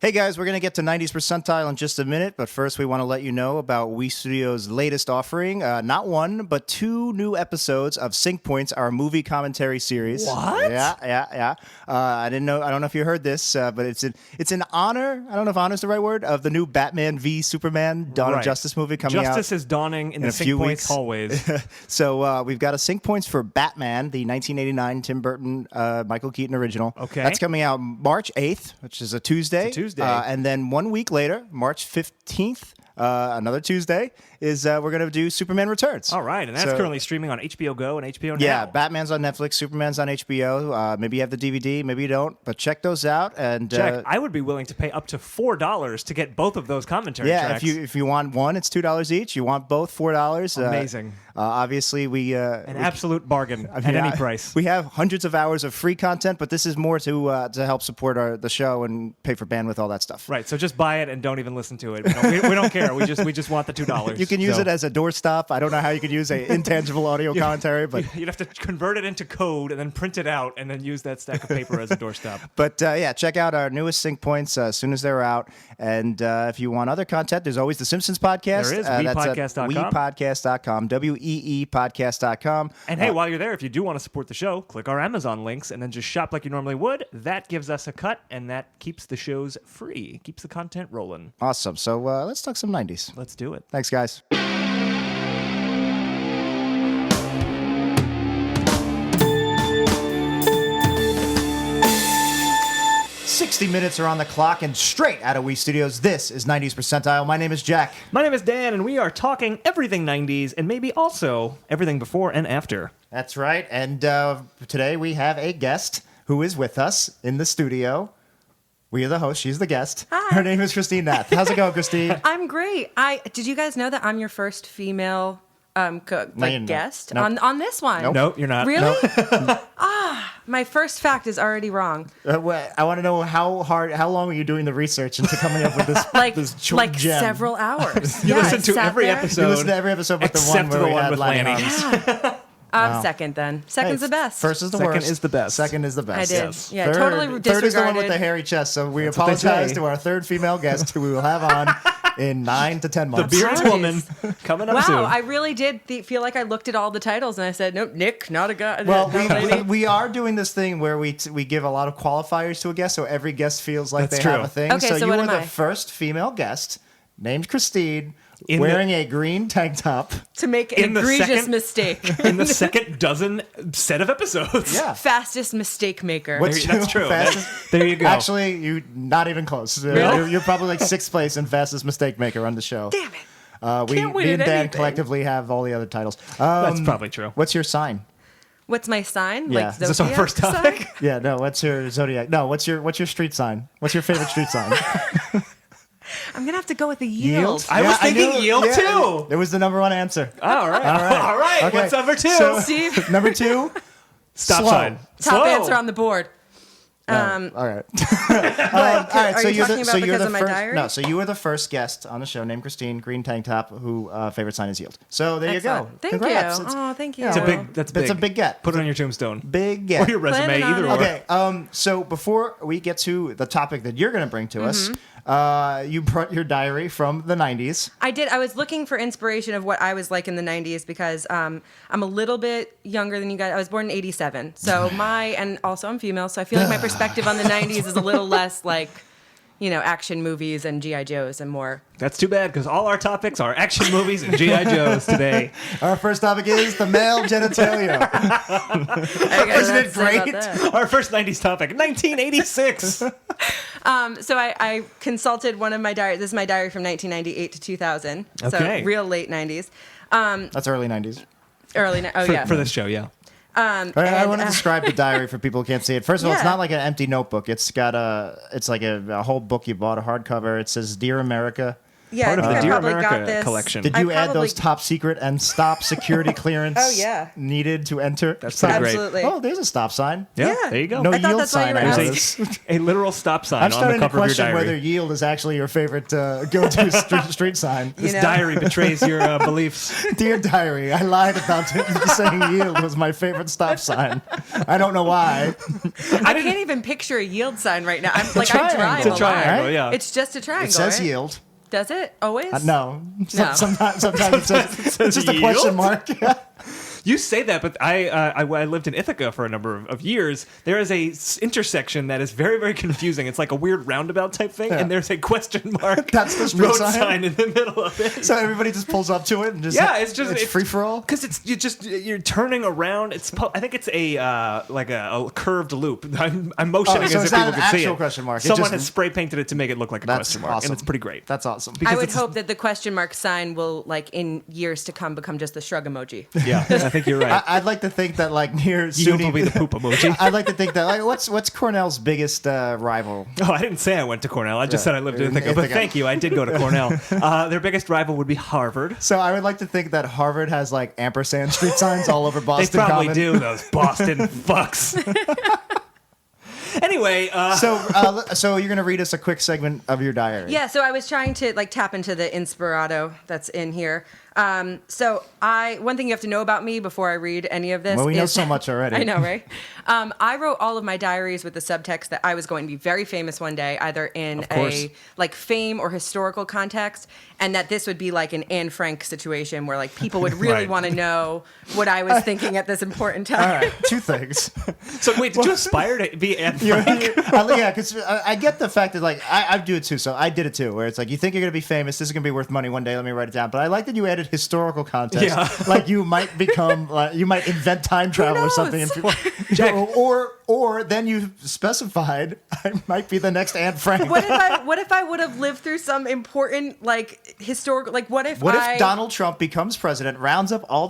Hey guys, we're going to get to 90s Percentile in just a minute, but first we want to let you know about We Studio's latest offering. Not one, but 2 new episodes of Sync Points, our movie commentary series. What? Yeah. I don't know if you heard this, but it's in honor, I don't know if honor is the right word, of the new Batman v Superman Dawn of Justice movie coming out. Justice is dawning in the Sync Points hallways. So we've got a Sync Points for Batman, the 1989 Tim Burton, Michael Keaton original. Okay. That's coming out March 8th, which is a Tuesday. And then 1 week later, March 15th, another Tuesday, is we're going to do Superman Returns. All right, and that's currently streaming on HBO Go and HBO Now. Yeah, Batman's on Netflix, Superman's on HBO. Maybe you have the DVD, maybe you don't, but check those out. And Jack, I would be willing to pay up to $4 to get both of those commentary tracks. Yeah, if you want one, it's $2 each. You want both, $4. Amazing. Obviously, an absolute bargain at any price. We have hundreds of hours of free content, but this is more to help support the show and pay for bandwidth, all that stuff. Right. So just buy it and don't even listen to it. We don't care. We just want the $2. You can use it as a doorstop. I don't know how you could use a intangible audio commentary, but you'd have to convert it into code and then print it out and then use that stack of paper as a doorstop. But check out our newest Sync Points as soon as they're out. And if you want other content, there's always the Simpsons podcast. There is weepodcast.com. Weepodcast.com. weepodcast.com. And hey, while you're there, if you do want to support the show, click our Amazon links and then just shop like you normally would. That gives us a cut, and that keeps the shows free, keeps the content rolling. Awesome. So let's talk some 90s. Let's do it. Thanks, guys. 60 minutes are on the clock, and straight out of We Studios, this is 90s Percentile. My name is Jack. My name is Dan, and we are talking everything 90s, and maybe also everything before and after. That's right, and today we have a guest who is with us in the studio. We are the host, she's the guest. Hi. Her name is Christine Hnath. How's it going, Christine? I'm great. Did you guys know that I'm your first female guest Nope. on this one? Nope. No, you're not. Really? Nope. My first fact is already wrong. I want to know how long were you doing the research into coming up with this this gem? Several hours. You listen to sat every there. episode. You listen to every episode but the one except where the we one had with Lanny Lanny. Holmes. I'm second then. Second's the best. First is the Second worst. is the best. Second is the best. I did. Yes. Yeah, totally Third is the one with disregarded. the hairy chest. So we That's what they apologize say. to our third female guest who we will have on in 9 to 10 The months. bearded Nice. woman coming up Wow, soon. I really did feel like I looked at all the titles and I said, nope, Nick, not a guy. Well, no lady. we are doing this thing where we give a lot of qualifiers to a guest, so every guest feels like That's they have true. a thing. Okay, so you what were am the I? first female guest named Christine, In wearing a green tank top. To make an in the egregious second- mistake. in the second dozen set of episodes. Yeah. Fastest mistake maker. That's true. Fastest, There you go. actually, you not even close. You're probably like 6th place in fastest mistake maker on the show. Damn it. We Can't win me and at Dan anything. collectively have all the other titles. That's probably true. What's your sign? What's my sign? Yeah. Like Is this our zodiac first topic? sign? Yeah, no. What's your zodiac? No. What's your street sign? What's your favorite street sign? I'm gonna have to go with the yield. I was thinking knew- yield too. It was the number 1 answer. All right. Okay. What's number 2? So, Steve? number 2. Stop slow. sign. Top Slow. answer on the board. All right. All right. Are So you you're talking about you're because the of my first. diary? No. So you were the first guest on the show named Christine, green tank top, who favorite sign is yield. So there you go. Excellent. Thank Congrats. you. It's- Thank you. It's a big. That's big. It's a big get. Put it on your tombstone. Big get. Or your resume, Planning on either it. or. Okay, so before we get to the topic that you're going to bring to us, you brought your diary from the 90s. I did. I was looking for inspiration of what I was like in the 90s because I'm a little bit younger than you guys. I was born in 87. So and also I'm female, so I feel like my perspective on the 90s is a little less like, action movies and G.I. Joes and more. That's too bad because all our topics are action movies and G.I. Joes today. Our first topic is the male genitalia. Isn't it great? Our first 90s topic, 1986. So I consulted one of my diaries. This is my diary from 1998 to 2000. Okay. So real late 90s. That's early 90s. For this show, yeah. I want to describe the diary for people who can't see it. First of all, it's Yeah. not like an empty notebook. It's got it's like a whole book you bought, a hardcover. It says "Dear America." Yeah, Part I of think the I Dear probably America got this. collection. Did I you add probably- those top secret and stop security clearance Oh, yeah. needed to enter? That's pretty great. Absolutely. Oh, there's a stop sign. Yeah, Yeah. there you go. No I thought yield that's why you sign. were I asking. noticed. A literal stop sign I'm on the starting to cover of your question diary. whether yield is actually your favorite go-to street sign. This You know? diary betrays your beliefs. Dear diary, I lied about saying yield was my favorite stop sign. I don't know why. I can't even picture a yield sign right now. I'm like, I triangle. drive It's a a lot. triangle, right? yeah. It's just a triangle. It says right? yield. Does it always? No. No. Sometimes it says it's just a question yield? mark. Yeah. You say that, but I lived in Ithaca for a number of years. There is a intersection that is very, very confusing. It's like a weird roundabout type thing, Yeah. and there's a question mark. That's the street road sign? sign in the middle of it. So everybody just pulls up to it and just Yeah, it's just free for all. because you're turning around. I think it's a like a curved loop. I'm motioning Oh, so as it's if not people an could see actual it. question mark. It Someone just- has spray painted it to make it look like a That's question mark, awesome. and it's pretty great. That's awesome. I would it's- hope that the question mark sign will, like, in years to come, become just the shrug emoji. Yeah, I think you're right. I'd like to think that like near Yield will SUNY, be the poop emoji. I'd like to think that like what's Cornell's biggest rival? Oh, I didn't say I went to Cornell. I just Yeah. said I lived in In Ithaca. But Ithaca. thank you. I did go to Cornell. Their biggest rival would be Harvard. So I would like to think that Harvard has like ampersand street signs all over They Boston probably Common. do, those Boston fucks. Anyway, So you're gonna read us a quick segment of your diary. Yeah, so I was trying to, like, tap into the inspirato that's in here. So one thing you have to know about me before I read any of this. Well, we know is- so much already. I know, right? I wrote all of my diaries with the subtext that I was going to be very famous one day, either in course. a like fame or historical context, and that this would be like an Anne Frank situation where like people would really Right. want to know what I was thinking at this important time. All right, two things. so wait, did you aspire to be Anne Frank? Yeah, because I get the fact that like I do it too. So I did it too, where it's like you think you're gonna be famous. This is gonna be worth money one day. Let me write it down. But I like that you added historical context. Yeah. Like you might become, you might invent time travel or knows? something. Or then you specified I might be the next Anne Frank. What if I would have lived through some important like historical like what if Donald Trump becomes president, rounds up all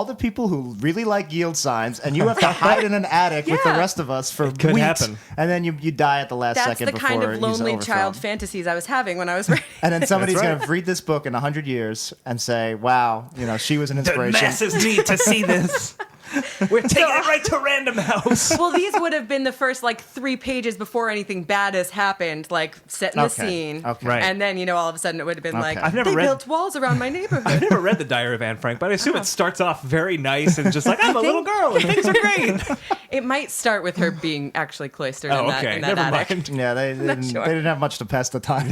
the people who really like yield signs, and you have to hide in an attic with the Yeah. rest of us for could weeks, happen. and then you die at the last that's second the before kind of he's lonely overthrown. child fantasies I was having when I was writing. And then somebody's That's right. going to read this book in 100 years and say, "Wow, she was an The inspiration." masses need to see this. We're taking it right to Random House. Well, these would have been the first like 3 pages before anything bad has happened, like setting the Okay, scene. okay. Right. And then, all of a sudden it would have been like, Okay. I've never they read- built walls around my neighborhood. I've never read the Diary of Anne Frank, but I assume it starts off very nice and just like I'm a little girl and things are great. It might start with her being actually cloistered Oh, in that, okay, in that never attic. mind. Yeah, they didn't, sure. they didn't have much to pass the time.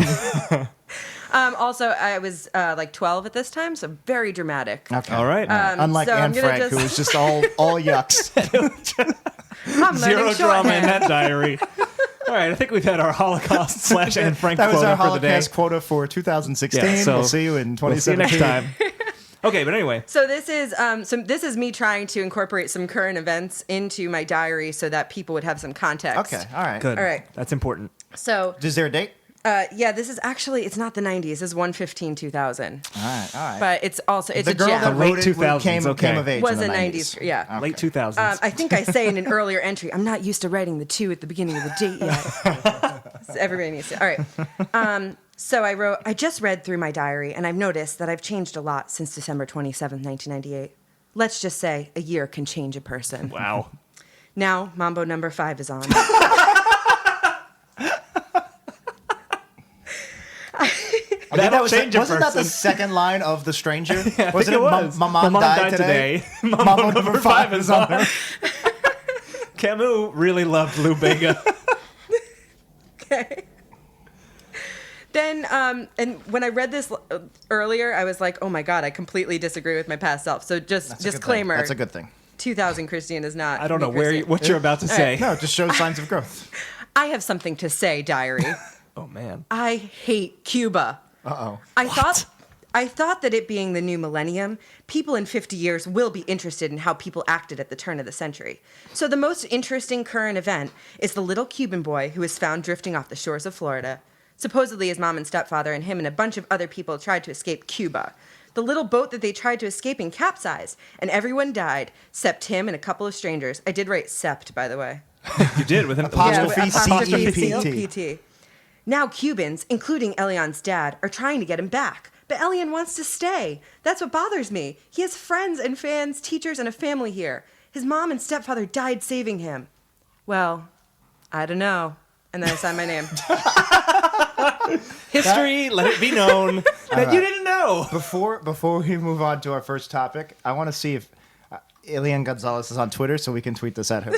Also, I was like 12 at this time, so very dramatic. Okay. All right. Unlike so I'm Anne gonna Frank, just- who was just all yucks. I'm Zero learning drama in shorthand. that diary. All right, I think we've had our Holocaust / Anne Frank That was quota our for the day. Holocaust quota for 2016. Yeah, so we'll see you in 2017. We'll see you next time. Okay, but anyway. So this is me trying to incorporate some current events into my diary so that people would have some context. Okay, all right. Good. All right. That's important. So Is there a date? yeah, this is actually it's not the 90s. This is 1/15/2000. All right. But it's the a girl gem. that late wrote it 2000s, came okay. of age Was in the a 90s. yeah. Okay. Late 2000s. I think I say in an earlier entry, I'm not used to writing the 2 at the beginning of the date yet. So everybody needs to. All right. So I just read through my diary, and I've noticed that I've changed a lot since December 27th, 1998. Let's just say a year can change a person. Wow. Now, Mambo number 5 is on. That'll was change a wasn't that the person. second line of The Stranger? I think Wasn't it was. My mom died today. Mambo number 5 is on there. Camus really loved Lou Bega. Okay. Then, and when I read this earlier, I was like, oh my God, I completely disagree with my past self. So just That's a good thing. disclaimer. That's a good thing. 2000 Christine is not. I don't me, know Christine. what you're about to say. No, it just shows signs of growth. I have something to say, diary. Oh man. I hate Cuba. Uh-oh. I thought that it being the new millennium, people in 50 years will be interested in how people acted at the turn of the century. So the most interesting current event is the little Cuban boy who was found drifting off the shores of Florida. Supposedly his mom and stepfather and him and a bunch of other people tried to escape Cuba. The little boat that they tried to escape in capsized, and everyone died, except him and a couple of strangers. I did write sept, by the way. You did with an Apostrophe apostrophe C-E-P-T. C-E-P-T. Now Cubans, including Elian's dad, are trying to get him back. But Elian wants to stay. That's what bothers me. He has friends and fans, teachers, and a family here. His mom and stepfather died saving him. Well, I don't know. And then I signed my name. History, let it be known that you didn't know. Before we move on to our first topic, I want to see if Elian Gonzalez is on Twitter so we can tweet this at her.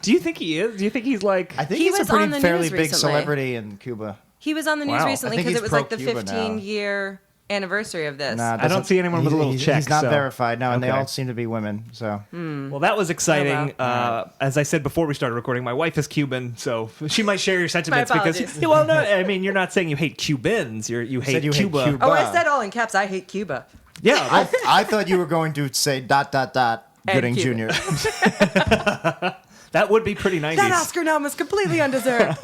Do you think he is? Do you think he's like... I think He he's a was on pretty the fairly news big recently. celebrity in Cuba. He was on the news Wow. recently I think because he's it was like the pro-Cuba now. 15-year anniversary of this. Nah, I don't see anyone with a little check, He's not so- verified now, and they Okay. all seem to be women. So Well, that was exciting. Oh, As I said before we started recording, my wife is Cuban, so she might share your sentiments My because... apologies. Yeah, well, no, I mean, you're not saying you hate Cubans. You hate said you hate Cuba. Cuba. Oh, I said all in caps, I hate Cuba. Yeah, well, I thought you were going to say ... Gooding Cuba. Jr. that would be pretty 90s. That Oscar nom is completely undeserved.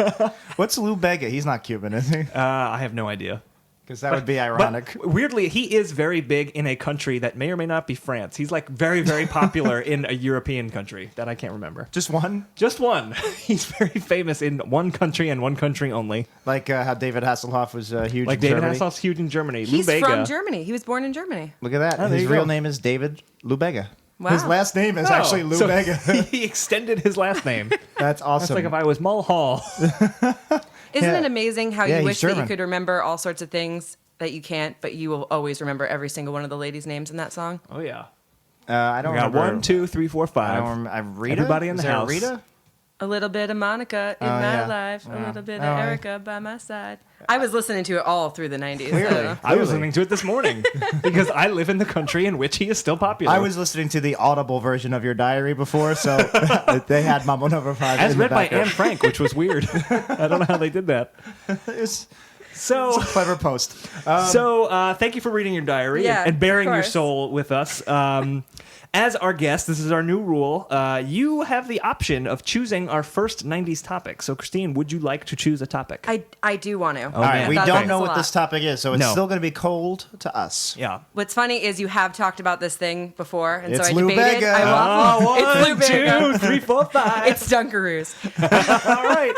What's Lou Bega? He's not Cuban, is he? I have no idea. Because that would be ironic. But weirdly, he is very big in a country that may or may not be France. He's like very, very popular in a European country that I can't remember. Just one? Just one. He's very famous in one country and one country only. Like how David Hasselhoff was huge Like in David Germany. Hasselhoff's huge in Germany. He's Lou Bega. from Germany. He was born in Germany. Look at that. Oh, there His you real go. name is David Lou Bega. Wow. His last name is actually Lou so Bega. He extended his last name. That's awesome. That's like if I was Mulhall. Isn't Yeah. it amazing how Yeah, you he's wish that you German. could remember all sorts of things that you can't, but you will always remember every single one of the ladies' names in that song? Oh, yeah. I don't We got remember. 1, 2, 3, 4, 5. I don't remember. Rita? Everybody in Is the there a house. Rita? A little bit of Monica in Oh, my yeah. life, Yeah. a little bit Oh, of I- Erica by my side. I was listening to it all through the 90s. Clearly. I was listening to it this morning because I live in the country in which he is still popular. I was listening to the audible version of your diary before, so they had Mambo Number 5 as in the read by background. Anne Frank, which was weird. I don't know how they did that. It's So, a clever post. thank you for reading your diary Yeah, and bearing of your course. soul with us. As our guest, this is our new rule. You have the option of choosing our first 90s topic. So, Christine, would you like to choose a topic? I do want to. All right, man. we That don't means know a what lot. this topic is, so it's No. still going to be cold to us. Yeah. What's funny is you have talked about this thing before, and It's so I Lou debated. Bega. I waffled. It's Lou Bega. 2, 3, 4, 5. It's Dunkaroos. All right.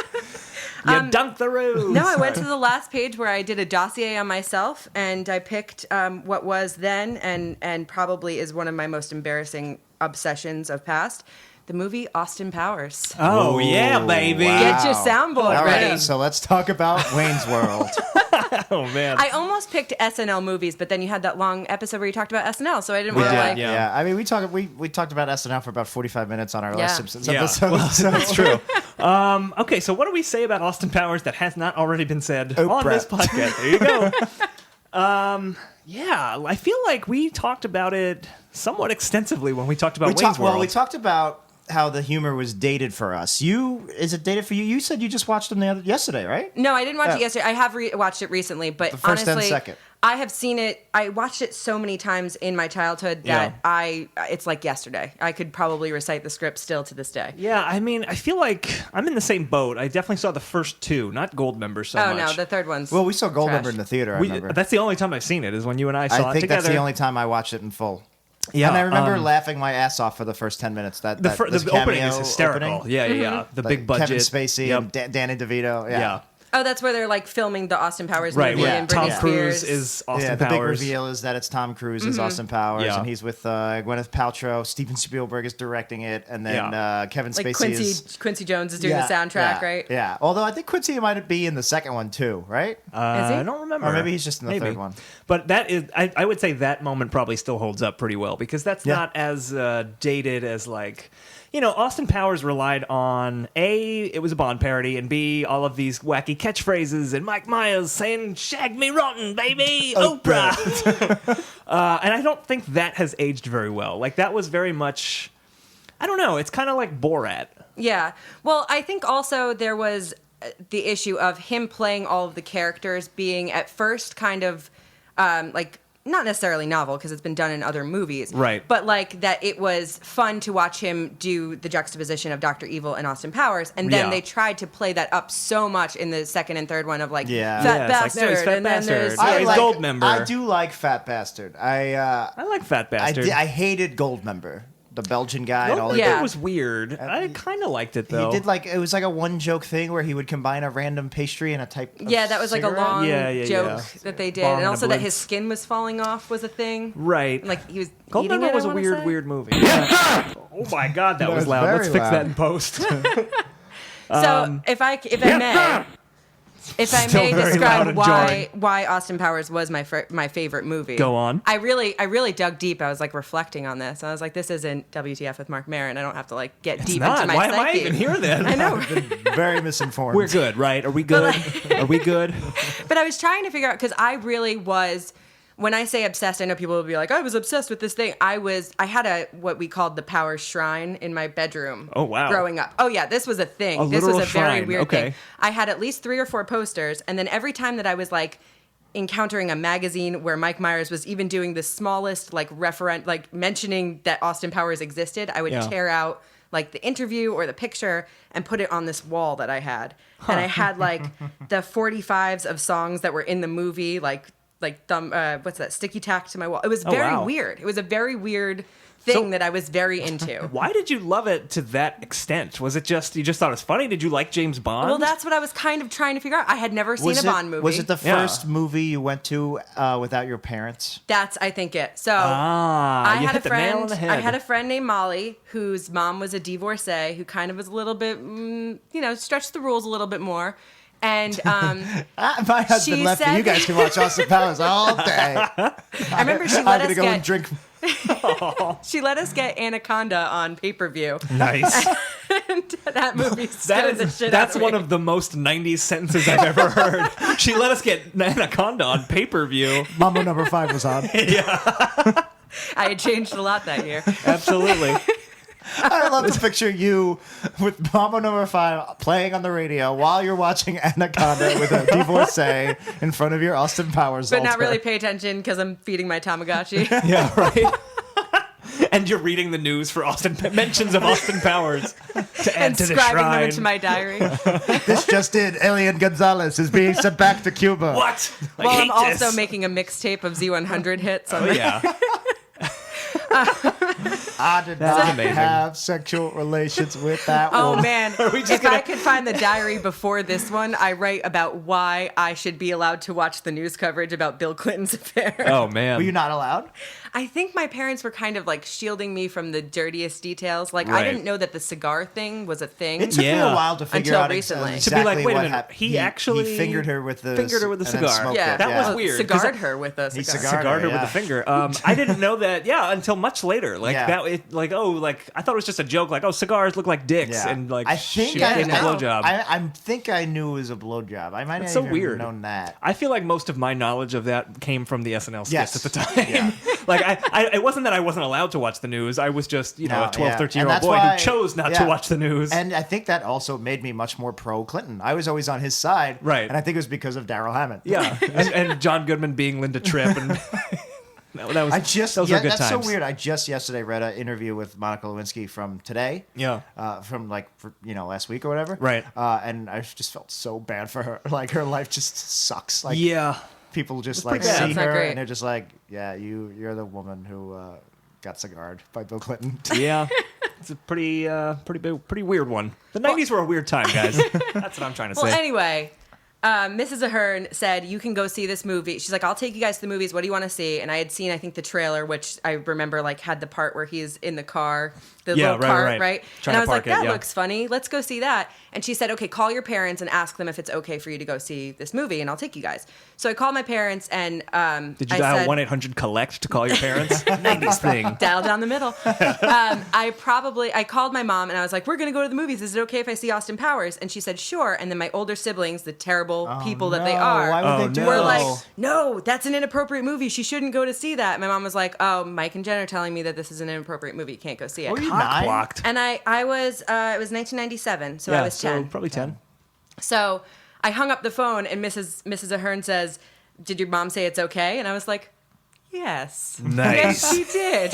You dunk the rose. No, I went to the last page where I did a dossier on myself, and I picked what was then and probably is one of my most embarrassing obsessions of past, the movie Austin Powers. Oh, yeah, baby. Wow. Get your soundboard All ready. right, so let's talk about Wayne's World. Oh, man. I almost picked SNL movies, but then you had that long episode where you talked about SNL, so I didn't want to did, like. yeah. I mean, we talked about SNL for about 45 minutes on our Yeah. last Simpsons Yeah. episode. Well, so. that's true. Okay, so what do we say about Austin Powers that has not already been said on Oprah. this podcast? There you go. Yeah, I feel like we talked about it somewhat extensively when we talked about Wayne's World. Well, we talked about how the humor was dated for us. Is it dated for you? You said you just watched them yesterday, right? No, I didn't watch Yeah. it yesterday. I have watched it recently, but The first and honestly, second. I have seen it. I watched it so many times in my childhood that it's like yesterday. I could probably recite the script still to this day. Yeah, I mean, I feel like I'm in the same boat. I definitely saw the first two, not Goldmember so Oh much. no, the third one's. Well, we saw Goldmember trash. in the theater, I remember. That's the only time I've seen it, is when you and I saw I it think together. that's the only time I watched it in full. Yeah, and I remember laughing my ass off for the first 10 minutes. the this opening cameo is hysterical. opening. Yeah, yeah. The Like big budget. Kevin Spacey Yep. and Danny DeVito. Yeah. Oh, that's where they're like filming the Austin Powers Right, movie where and Tom Britney Cruise Spears. is Austin Yeah, the big Powers. reveal is that it's Tom Cruise as Austin Powers, Yeah. and he's with Gwyneth Paltrow. Steven Spielberg is directing it, and then Kevin Spacey like is... Quincy Jones is doing the soundtrack, right? Yeah, although I think Quincy might be in the second one too, right? Is he? I don't remember. Or maybe he's just in the Maybe. third one. But that is, I would say that moment probably still holds up pretty well because that's Yeah. not as dated as like, Austin Powers relied on A, it was a Bond parody, and B, all of these wacky catchphrases and Mike Myers saying, "Shag me rotten, baby, Oprah." And I don't think that has aged very well. Like that was very much, I don't know, it's kind of like Borat. Yeah. Well, I think also there was the issue of him playing all of the characters being at first kind of like not necessarily novel because it's been done in other movies. Right. But like that it was fun to watch him do the juxtaposition of Dr. Evil and Austin Powers. And then Yeah. they tried to play that up so much in the second and third one of like Yeah. fat Yeah, it's like, bastard. no, he's fat and then there's bastard. Yeah, he's Goldmember. I do like Fat Bastard. I like Fat Bastard. I hated Goldmember the Belgian guy and all that. Yeah. It was weird. I kind of liked it though. He did it was like a one joke thing where he would combine a random pastry and a type of Yeah, that was like a cigarette. long Yeah, joke that they did. Bong And and a also that blitz. his skin was falling off was a thing. Right. Like he was Goldmember eating it, was I a wanna weird, say. weird movie. Oh my god, that was was loud. very Let's fix loud. that in post. So if I Still may very loud describe and why Austin Powers was my favorite movie. Go on. I really dug deep. I was like reflecting on this. I was like, this isn't WTF with Mark Maron. I don't have to like get deep Not. into my Why am I psyche. even here then? I know. Very misinformed. We're good, right? Are we good? Are we good? But I was trying to figure out because I really was. When I say obsessed, I know people will be like, I was obsessed with this thing. I had what we called the Power Shrine in my bedroom. Oh, wow. Growing up. Oh yeah, this was a thing. A This was literal a very shrine. weird Okay. thing. I had at least 3 or 4 posters, and then every time that I was like encountering a magazine where Mike Myers was even doing the smallest like mentioning that Austin Powers existed, I would tear out like the interview or the picture and put it on this wall that I had. And I had like the 45s of songs that were in the movie, what's that, sticky tack to my wall. It was very wow. weird. It was a very weird thing that I was very into. Why did you love it to that extent? Was it just you just thought it was funny? Did you like James Bond? Well, that's what I was kind of trying to figure out. I had never seen a Bond movie. Was it the Yeah. first movie you went to without your parents? That's, I think, it. So Ah, I you had hit the nail on the head. I had a friend named Molly whose mom was a divorcee who kind of was a little bit, stretched the rules a little bit more. And My husband She left me. said- You guys can watch Austin Powers all day. I remember she I'm let gonna us go and get drink. she let us get Anaconda on pay-per-view. Nice. And that movie scared the shit out That's of one me. of the most 90s sentences I've ever heard. She let us get Anaconda on pay-per-view. Mambo number 5 was on. I had changed a lot that year. Absolutely. I love to picture you with Mambo number 5 playing on the radio while you're watching Anaconda with a divorcee in front of your Austin Powers But altar. not really pay attention because I'm feeding my Tamagotchi. Yeah, right. And you're reading the news for mentions of Austin Powers to add and to the scribing them shrine. into my diary. This just in, Elian Gonzalez is being sent back to Cuba. What? I Well, I'm hate also this. making a mixtape of Z100 hits. On Oh, yeah. I did That's not amazing. have sexual relations with that Oh woman. man! we just If gonna- I could find the diary before this one, I write about why I should be allowed to watch the news coverage about Bill Clinton's affair. Oh, man. Were you not allowed? I think my parents were kind of like shielding me from the dirtiest details. Like Right. I didn't know that the cigar thing was a thing. It took me Yeah. a while to figure Until out recently. exactly To be like, wait a what minute, happened. he actually he fingered her with the fingered her with the and then cigar. smoked Yeah, it. That was weird, 'cause Cigared her with a He cigar. cigared Cigared her with yeah. a finger. I didn't know that. Yeah, until much later. Like Yeah. that. I thought it was just a joke. Like, oh, cigars look like dicks, Yeah. and like I think she I gave him a know. blowjob. I think I knew it was a blowjob. I might That's not so even weird. known that. I feel like most of my knowledge of that came from the SNL skits Yes. at the time. Yeah. Like, it wasn't that I wasn't allowed to watch the news. I was just, No, a 12, yeah. 13-year-old And that's boy why- who chose not yeah. to watch the news. And I think that also made me much more pro Clinton. I was always on his side. Right. And I think it was because of Daryl Hammond. yeah. and John Goodman being Linda Tripp. And that was, those were good that's times. so weird. I just yesterday read an interview with Monica Lewinsky from Today. Yeah. From last week or whatever. Right. And I just felt so bad for her. Like her life just sucks. Like Yeah. people just It's like pretty bad. see That's not her great. and they're just like, yeah, you're the woman who got cigared by Bill Clinton. Yeah. It's a pretty weird one. The 90s were a weird time, guys. That's what I'm trying to Well, say. anyway, Mrs. Ahern said, you can go see this movie. She's like, I'll take you guys to the movies. What do you want to see? And I had seen, I think, the trailer, which I remember like had the part where he's in the car, the Yeah, little right, cart, right. right? Trying And I to was like, park it, that yeah. looks funny. Let's go see that. And she said, okay, call your parents and ask them if it's okay for you to go see this movie, and I'll take you guys. So I called my parents, and Did you I dial said, 1-800-COLLECT to call your parents? 90s thing. dial down the middle. I called my mom and I was like, we're going to go to the movies. Is it okay if I see Austin Powers? And she said, sure. And then my older siblings, the terrible people that they No, are, why would Oh, they do no. were this? like, no, that's an inappropriate movie. She shouldn't go to see that. My mom was like, oh, Mike and Jen are telling me that this is an inappropriate movie. You can't go see it. Were you Cock nine? blocked. And it was 1997, so I was 10. So probably 10. So I hung up the phone and Mrs. Ahern says, did your mom say it's okay? And I was like, Yes. Nice. Yes, she did.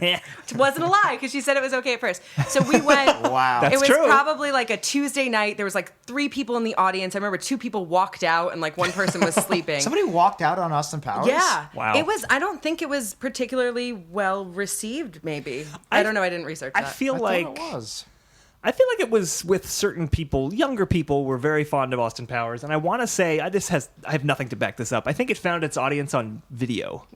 It wasn't a lie because she said it was okay at first. So we went. Wow. That's it was true. probably like a Tuesday night. There was like 3 people in the audience. I remember 2 people walked out and like one person was sleeping. Somebody walked out on Austin Powers? Yeah. Wow. It was. I don't think it was particularly well received. Maybe. I don't know. I didn't research that. I feel I like thought it was. I feel like it was with certain people. Younger people were very fond of Austin Powers, and I want to say I have nothing to back this up. I think it found its audience on video.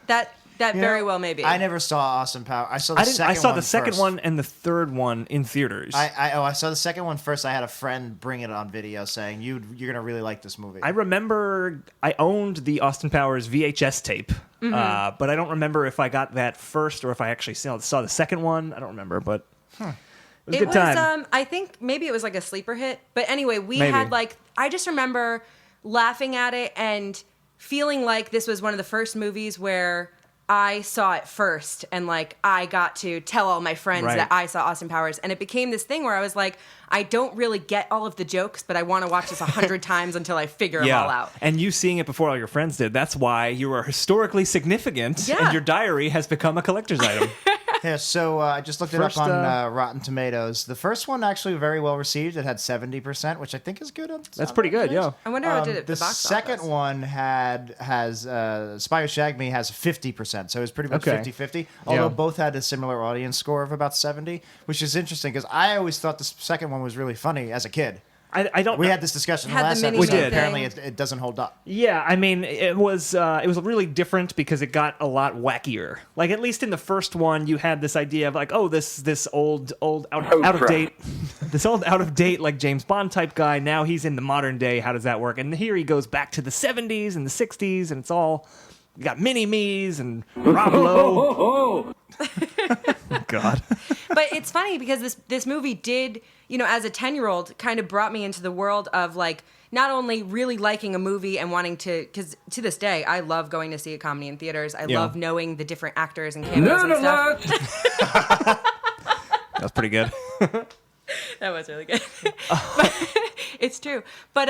That very well may be. I never saw Austin Powers. I saw the second one I saw the second first. one and the third one in theaters. I saw the second one first. I had a friend bring it on video saying you're gonna really like this movie. I remember I owned the Austin Powers VHS tape, but I don't remember if I got that first or if I actually saw the second one. I don't remember, but it was a good time. I think maybe it was like a sleeper hit. But anyway, we Maybe. had like, I just remember laughing at it and feeling like this was one of the first movies where I saw it first and like I got to tell all my friends Right. that I saw Austin Powers. And it became this thing where I was like, I don't really get all of the jokes, but I want to watch this 100 times until I figure them all out. And you seeing it before all your friends did, that's why you are historically significant Yeah. and your diary has become a collector's item. Yeah, so I just looked it First, up on Rotten Tomatoes. The first one actually very well received. It had 70%, which I think is good. That's pretty good, yeah. I wonder how it did at The the box second office. one has Spy Who Shagged Me has 50%, so it was pretty much Okay. 50-50. Although Yeah. both had a similar audience score of about 70, which is interesting because I always thought the second one was really funny as a kid. I don't. We had this discussion in the Had the last mini episode. We did. Apparently, thing. it doesn't hold up. Yeah, I mean, it was really different because it got a lot wackier. Like at least in the first one, you had this idea of like, oh, this old out of date, this old out of date like James Bond type guy. Now he's in the modern day. How does that work? And here he goes back to the 70s and the 60s, and it's all you got mini me's and Rob Lowe. God. But it's funny because this movie did, as a 10-year-old, kind of brought me into the world of like not only really liking a movie and wanting to, because to this day I love going to see a comedy in theaters. I love knowing the different actors and cameos and stuff. That's pretty good. That was really good. But, it's true. But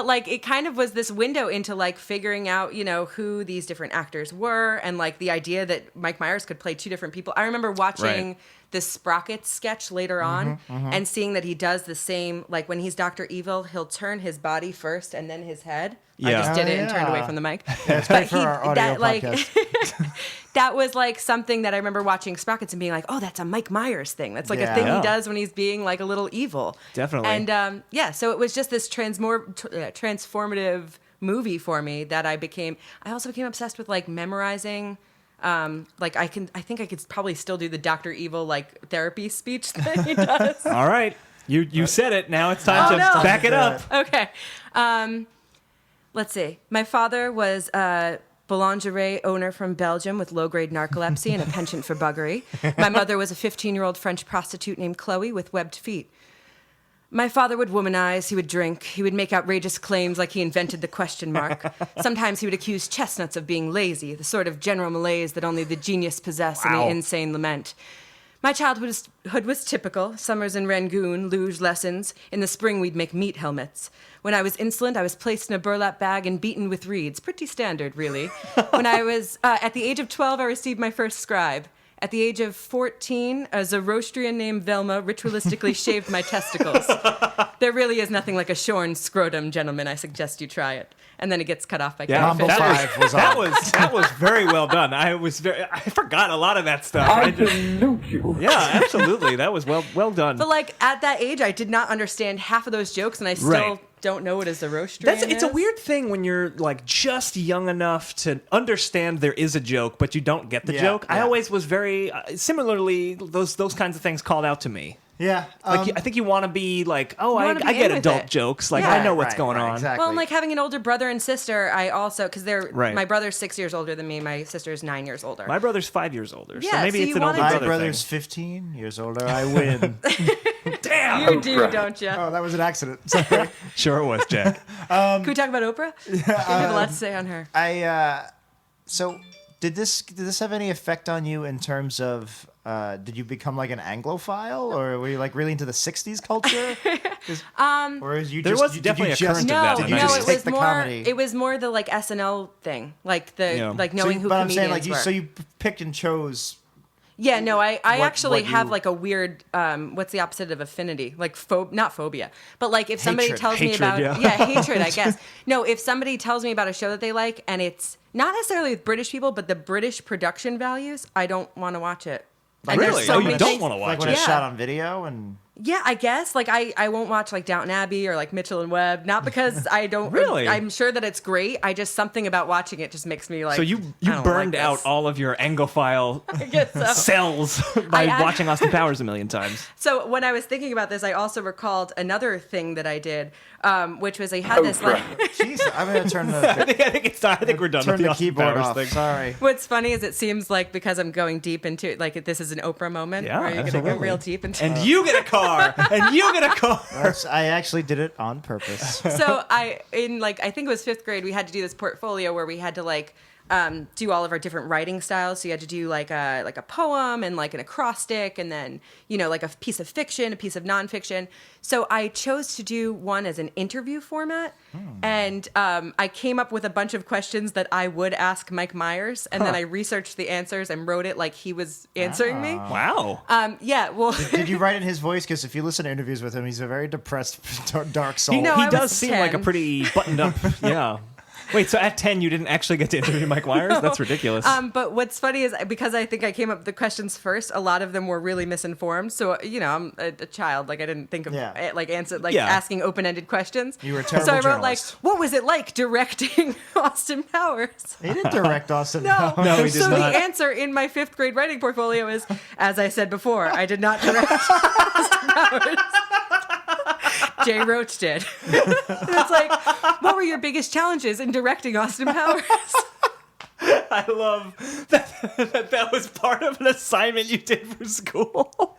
like it kind of was this window into like figuring out, who these different actors were and like the idea that Mike Myers could play 2 different people. I remember watching Right. the Sprockets sketch later on and seeing that he does the same, like when he's Dr. Evil, he'll turn his body first and then his head. I Yeah. just did it and turned away yeah. from the mic. It's great for our audio that like podcast. that was like something that I remember watching Sprockets and being like, oh, that's a Mike Myers thing. That's like a Yeah. thing Yeah. he does when he's being like a little evil. Definitely. And so it was just this transformative movie for me that I also became obsessed with like memorizing. Like I think I could probably still do the Dr. Evil like therapy speech that he does. All right, you said it. Now it's time Oh, to no. back it up. Okay. Let's see. My father was a boulangerie owner from Belgium with low-grade narcolepsy and a penchant for buggery. My mother was a 15-year-old French prostitute named Chloe with webbed feet. My father would womanize, he would drink, he would make outrageous claims like he invented the question mark. Sometimes he would accuse chestnuts of being lazy, the sort of general malaise that only the genius possess and Wow. the insane lament. My childhood was typical. Summers in Rangoon, luge lessons. In the spring, we'd make meat helmets. When I was insolent, I was placed in a burlap bag and beaten with reeds. Pretty standard, really. When I was, at the age of 12, I received my first scribe. At the age of 14, a Zoroastrian named Velma ritualistically shaved my testicles. There really is nothing like a shorn scrotum, gentlemen. I suggest you try it. And then it gets cut off by Mambo catfish. 5 was on. That was very well done. I forgot a lot of that stuff. salute you. Yeah, absolutely. That was well done. But like at that age, I did not understand half of those jokes, and I still Right. don't know what a Zoroastrian It's a is. weird thing when you're like just young enough to understand there is a joke, but you don't get the Yeah, joke. I yeah. always was very similarly those kinds of things called out to me. Yeah. Like I think you want to be like, oh, You wanna be I get in with adult it. jokes. Like Yeah. I know what's Right, going right, on. exactly. Well, and like having an older brother and sister, I also, because Right. my brother's 6 years older than me, my sister's 9 years older. My brother's 5 years older, so Yeah, maybe so it's you an older wanna- My brother brother's thing. 15 years older. I win. Damn. You do, don't you? Oh, that was an accident. Sorry. Sure it was, Jack. Can we talk about Oprah? We have a lot to say on her. So did this have any effect on you in terms of did you become like an Anglophile, or were you like really into the '60s culture? Or is you There just was did definitely you a just, current of that in did the you 90s. just it take was the more. comedy? It was more the like SNL thing, like the Yeah. like knowing who but I'm comedians saying like were. so you picked and chose. Yeah, no, I actually what have you- like a weird, what's the opposite of affinity? Like, not phobia, but like if somebody Hatred. tells me Hatred, about, yeah. hatred, I guess. No, if somebody tells me about a show that they like and it's not necessarily with British people, but the British production values, I don't want to watch it. And there's Really? so Oh, many you don't things- want to watch Like when it? it's Yeah. shot on video and. Yeah, I guess. Like, I won't watch, like, Downton Abbey or, like, Mitchell and Webb. Not because I don't... Really? I'm sure that it's great. I just... Something about watching it just makes me, like... So you I don't burned like out this. all of your Anglophile I guess so. cells by I- watching Austin Powers a million times. So when I was thinking about this, I also recalled another thing that I did, which was I had this, like... Jeez, I'm gonna turn I the think it's time. I think we're done turn with the the Austin keyboard Powers off. thing. Sorry. What's funny is it seems like because I'm going deep into it, like this is an Oprah moment Yeah, where you're going to absolutely. go real deep into And you get a car, and you get a car. I actually did it on purpose. So I think it was 5th grade, we had to do this portfolio where we had to like do all of our different writing styles. So you had to do like a poem and like an acrostic, and then like a piece of fiction, a piece of nonfiction. So I chose to do one as an interview format, and I came up with a bunch of questions that I would ask Mike Myers, and then I researched the answers and wrote it like he was answering me. Wow. Yeah, well. Did you write in his voice? Because if you listen to interviews with him, he's a very depressed, dark soul. No, He I does was seem like a 10. pretty buttoned up. Yeah. Wait, so at 10 you didn't actually get to interview Mike Myers? That's ridiculous. But what's funny is because I think I came up with the questions first, a lot of them were really misinformed. So, I'm a child. Like, I didn't think of asking open-ended questions. You were a terrible So I wrote journalist. what was it like directing Austin Powers? He didn't direct Austin. No, No, he did so not. the answer in my 5th grade writing portfolio is, as I said before, I did not direct Austin Powers. Jay Roach did. It's like, what were your biggest challenges in directing Austin Powers? I love that was part of an assignment you did for school.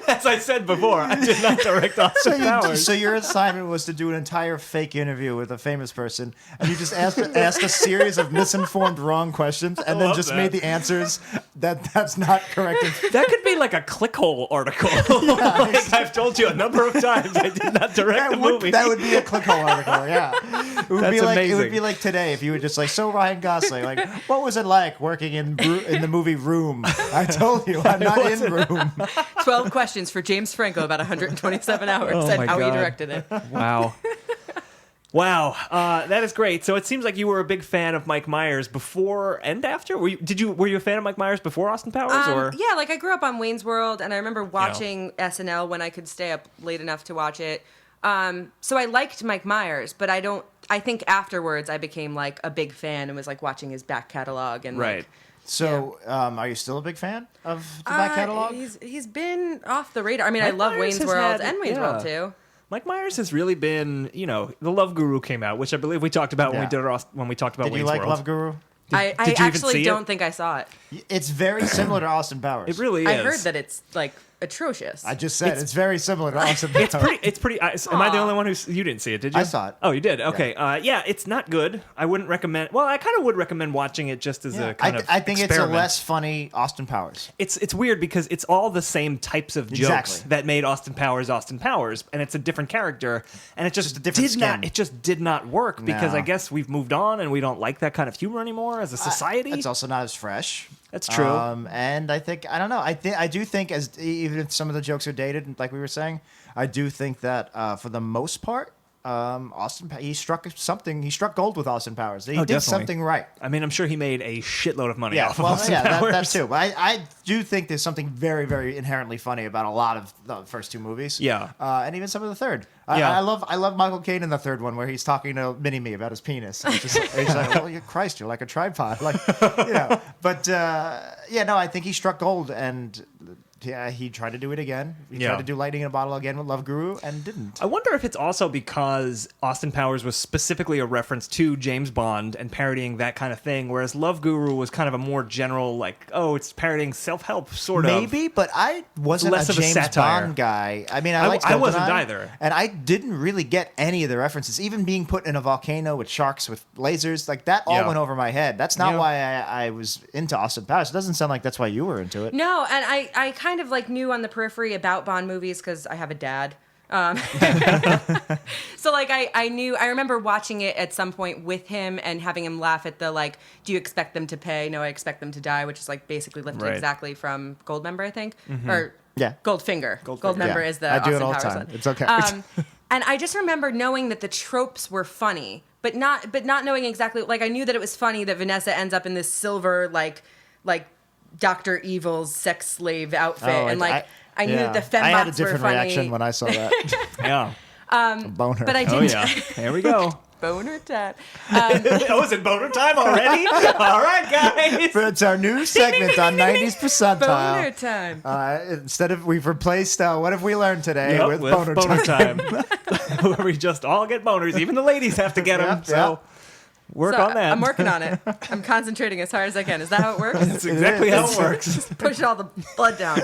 As I said before, I did not direct Austin Powers. So your assignment was to do an entire fake interview with a famous person, and you just asked a series of misinformed, wrong questions, and then love just that. made the answers that's not correct. That could be like a clickhole article. Like I've told you a number of times, I did not direct the movie. That would be a clickhole article. Yeah, it would That's be like it amazing. would be like today if you were just like, so Ryan Gosling, like, what was it like working in the movie Room? I told you, I'm not in Room. 12 questions for James Franco about 127 hours Oh and my how he God. directed it. Wow. Wow, that is great. So it seems like you were a big fan of Mike Myers before and after. Were you a fan of Mike Myers before Austin Powers, or Yeah, like I grew up on Wayne's World, and I remember watching SNL when I could stay up late enough to watch it. So I liked Mike Myers, but I think afterwards I became like a big fan and was like watching his back catalog and right? like, So, are you still a big fan of the back catalog? He's been off the radar. I mean, I Mike love Myers Wayne's has World had- and Wayne's yeah. World too. Mike Myers has really been, the Love Guru came out, which I believe we talked about Yeah. when we talked about Did you Wayne's like World. Love Guru? I did you even actually see it? don't think I saw it. It's very similar to Austin Powers. It really is. I heard that it's like atrocious. I just said it's very similar to Austin Powers. It's pretty. Am I the only one you didn't see it? Did you? I saw it. Oh, you did. Okay. Yeah, it's not good. I wouldn't recommend. Well, I kind of would recommend watching it just as a kind of. I think experiment. it's a less funny Austin Powers. It's weird because it's all the same types of jokes Exactly. that made Austin Powers, and it's a different character, and it just a different did not. skin. It just did not work because No. I guess we've moved on and we don't like that kind of humor anymore as a society. It's also not as fresh. That's true. And I think I don't know. I do think even if some of the jokes are dated, like we were saying, I do think that for the most part, he struck gold with Austin Powers. He did definitely. something right. I mean, I'm sure he made a shitload of money off of Well, Austin yeah, Powers. that too. But I do think there's something very, very inherently funny about a lot of the first two movies. Yeah. And even some of the third. Yeah. I love Michael Caine in the third one where he's talking to Mini-Me about his penis. And he's like, well, Christ, you're like a tripod. Like, But, no, I think he struck gold. And yeah, he tried to do it again. He Yeah. tried to do Lightning in a Bottle again with Love Guru and didn't. I wonder if it's also because Austin Powers was specifically a reference to James Bond and parodying that kind of thing, whereas Love Guru was kind of a more general, like, oh, it's parodying self-help, sort of. Maybe, but I wasn't Less a of a James satire. Bond guy. I mean, I liked I wasn't GoldenEye, either. and I didn't really get any of the references. Even being put in a volcano with sharks with lasers, like that all Yeah. went over my head. That's not Yeah. why I was into Austin Powers. It doesn't sound like that's why you were into it. No, and I kind of like knew on the periphery about Bond movies because I have a dad. So like I remember watching it at some point with him and having him laugh at the like, do you expect them to pay? No, I expect them to die, which is like basically lifted Right. exactly from Goldmember, I think, or Yeah. Goldfinger. Goldmember Yeah. is the I do Austin it all the Powers time. one. It's okay. And I just remember knowing that the tropes were funny, but not knowing exactly. Like I knew that it was funny that Vanessa ends up in this silver like Dr. Evil's sex slave outfit, and like I knew that the fembots I had a were different funny. reaction when I saw that. Yeah. Boner. But I Oh, didn't. yeah. There we go. Boner tat. Oh, is it boner time already? All right, guys. It's our new segment on 90s Boner Percentile. time. Instead of, we've replaced what have we learned today Yep, with boner time. Where we just all get boners. Even the ladies have to get them. Yep, So work So on that. I'm working on it. I'm concentrating as hard as I can. Is that how it works? That's exactly how it is. works. Push all the blood down.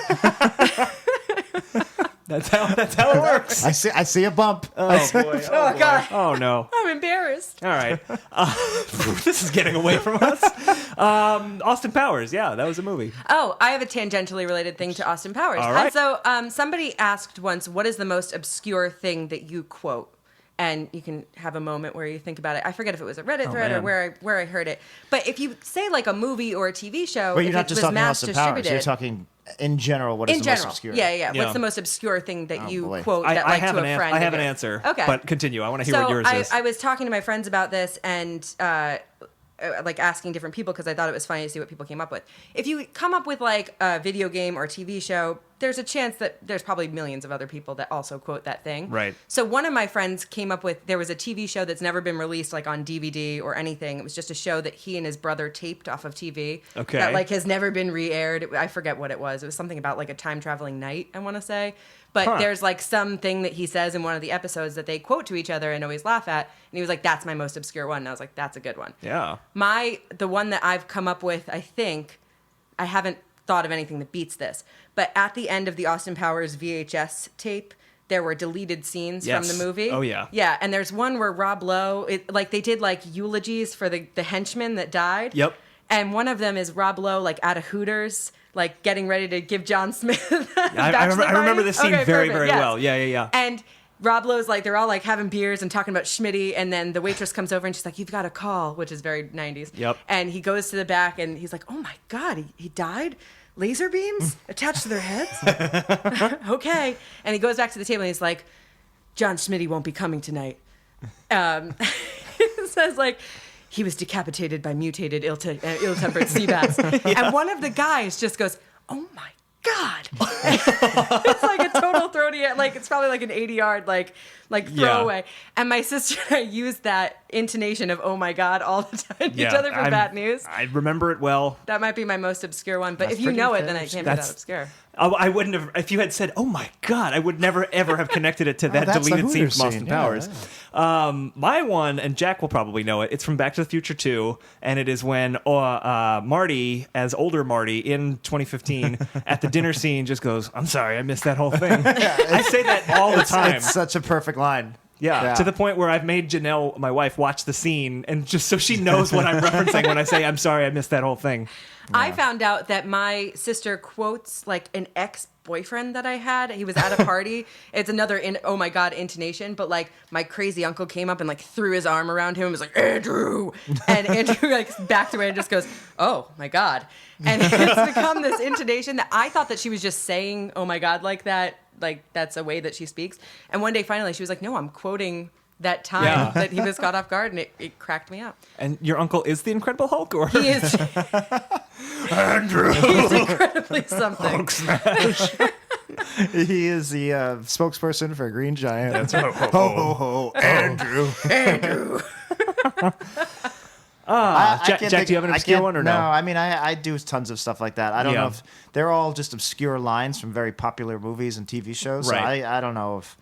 That's how it works. I see a bump. Oh boy. Oh, God. Oh no. I'm embarrassed. All right. This is getting away from us. Austin Powers. Yeah, that was a movie. Oh, I have a tangentially related thing to Austin Powers. All right. So somebody asked once, what is the most obscure thing that you quote? And you can have a moment where you think about it. I forget if it was a Reddit thread or man. where I heard it. But if you say like a movie or a TV show, But you're if not it just was talking mass Austin Powers. distributed, You're talking in general. What is in the general, most obscure? yeah. Yeah. What's the most obscure thing that you boy. quote that I like have to an a friend? I have of an yours? answer. Okay, But continue. I want to hear what yours is. I was talking to my friends about this and like asking different people because I thought it was funny to see what people came up with. If you come up with like a video game or TV show, there's a chance that there's probably millions of other people that also quote that thing. Right. So one of my friends came up with, there was a TV show that's never been released like on DVD or anything. It was just a show that he and his brother taped off of TV. Okay. That like has never been re-aired. I forget what it was. It was something about like a time traveling knight, I want to say. But there's like something that he says in one of the episodes that they quote to each other and always laugh at. And he was like, that's my most obscure one. And I was like, that's a good one. Yeah. The one that I've come up with, I think, I haven't thought of anything that beats this. But at the end of the Austin Powers VHS tape, there were deleted scenes Yes. from the movie. Oh, yeah. Yeah, and there's one where Rob Lowe, they did like eulogies for the henchmen that died. Yep. And one of them is Rob Lowe, like at a Hooters, like getting ready to give John Smith. I remember this scene very, very yes. well. Yeah. And Rob Lowe's like, they're all like having beers and talking about Schmitty, and then the waitress comes over and she's like, you've got a call, which is very 90s. Yep. And he goes to the back and he's like, oh my God, he died? Laser beams attached to their heads? Okay. And he goes back to the table and he's like, John Schmitty won't be coming tonight. It says like, he was decapitated by mutated ill-tempered sea bass. Yeah. And one of the guys just goes, oh my God. It's like a total throw-to, like it's probably like an 80-yard like throwaway. Yeah. And my sister and I used that intonation of oh my God all the time to each Yeah. other for bad news. I remember it well. That might be my most obscure one. But That's if you pretty know it, fair. then it can't be that That's- obscure. I wouldn't have, if you had said, oh my God, I would never ever have connected it to that that's the deleted scene Hooters from Austin scene. Powers. Yeah. My one, and Jack will probably know it, it's from Back to the Future 2, and it is when Marty, as older Marty in 2015, at the dinner scene just goes, I'm sorry, I missed that whole thing. I say that all the time. It's such a perfect line. Yeah, to the point where I've made Janelle, my wife, watch the scene, and just so she knows what I'm referencing when I say, I'm sorry, I missed that whole thing. I found out that my sister quotes like an ex-boyfriend that I had. He was at a party. It's another oh my God intonation, but like my crazy uncle came up and like threw his arm around him and was like, Andrew. And Andrew like backed away and just goes, oh my God. And it's become this intonation that I thought that she was just saying, oh my God, like that. Like that's a way that she speaks. And one day finally she was like, no, I'm quoting that time Yeah. that he was caught off guard, and it cracked me up. And your uncle is the Incredible Hulk, or He is Andrew. he's incredibly something. He is the spokesperson for Green Giant. That's ho ho ho, Andrew. Andrew. Jack, do you have an obscure one or no? No, I mean, I do tons of stuff like that. I don't know if they're all just obscure lines from very popular movies and TV shows. Right. So I don't know if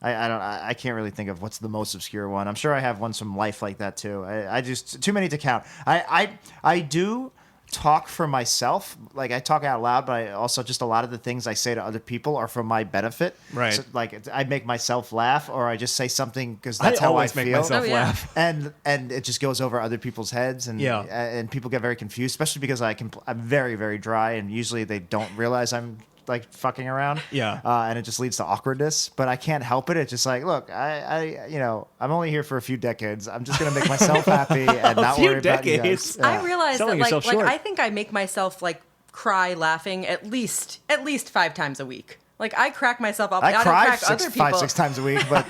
I can't really think of what's the most obscure one. I'm sure I have ones from life like that too. I just too many to count. I do talk for myself, like I talk out loud, but I also just a lot of the things I say to other people are for my benefit. Right. So, like I make myself laugh, or I just say something because that's how I always feel. make myself laugh. And it just goes over other people's heads, and people get very confused, especially because I'm very, very dry, and usually they don't realize I'm like fucking around. Yeah. And it just leads to awkwardness, but I can't help it. It's just like, look, I'm only here for a few decades. I'm just gonna make myself happy and not worry about you guys. I realize Selling that yourself like short. I think I make myself like cry laughing at least 5 times a week. Like I crack myself up. I don't cry crack other people. 5-6 times a week, but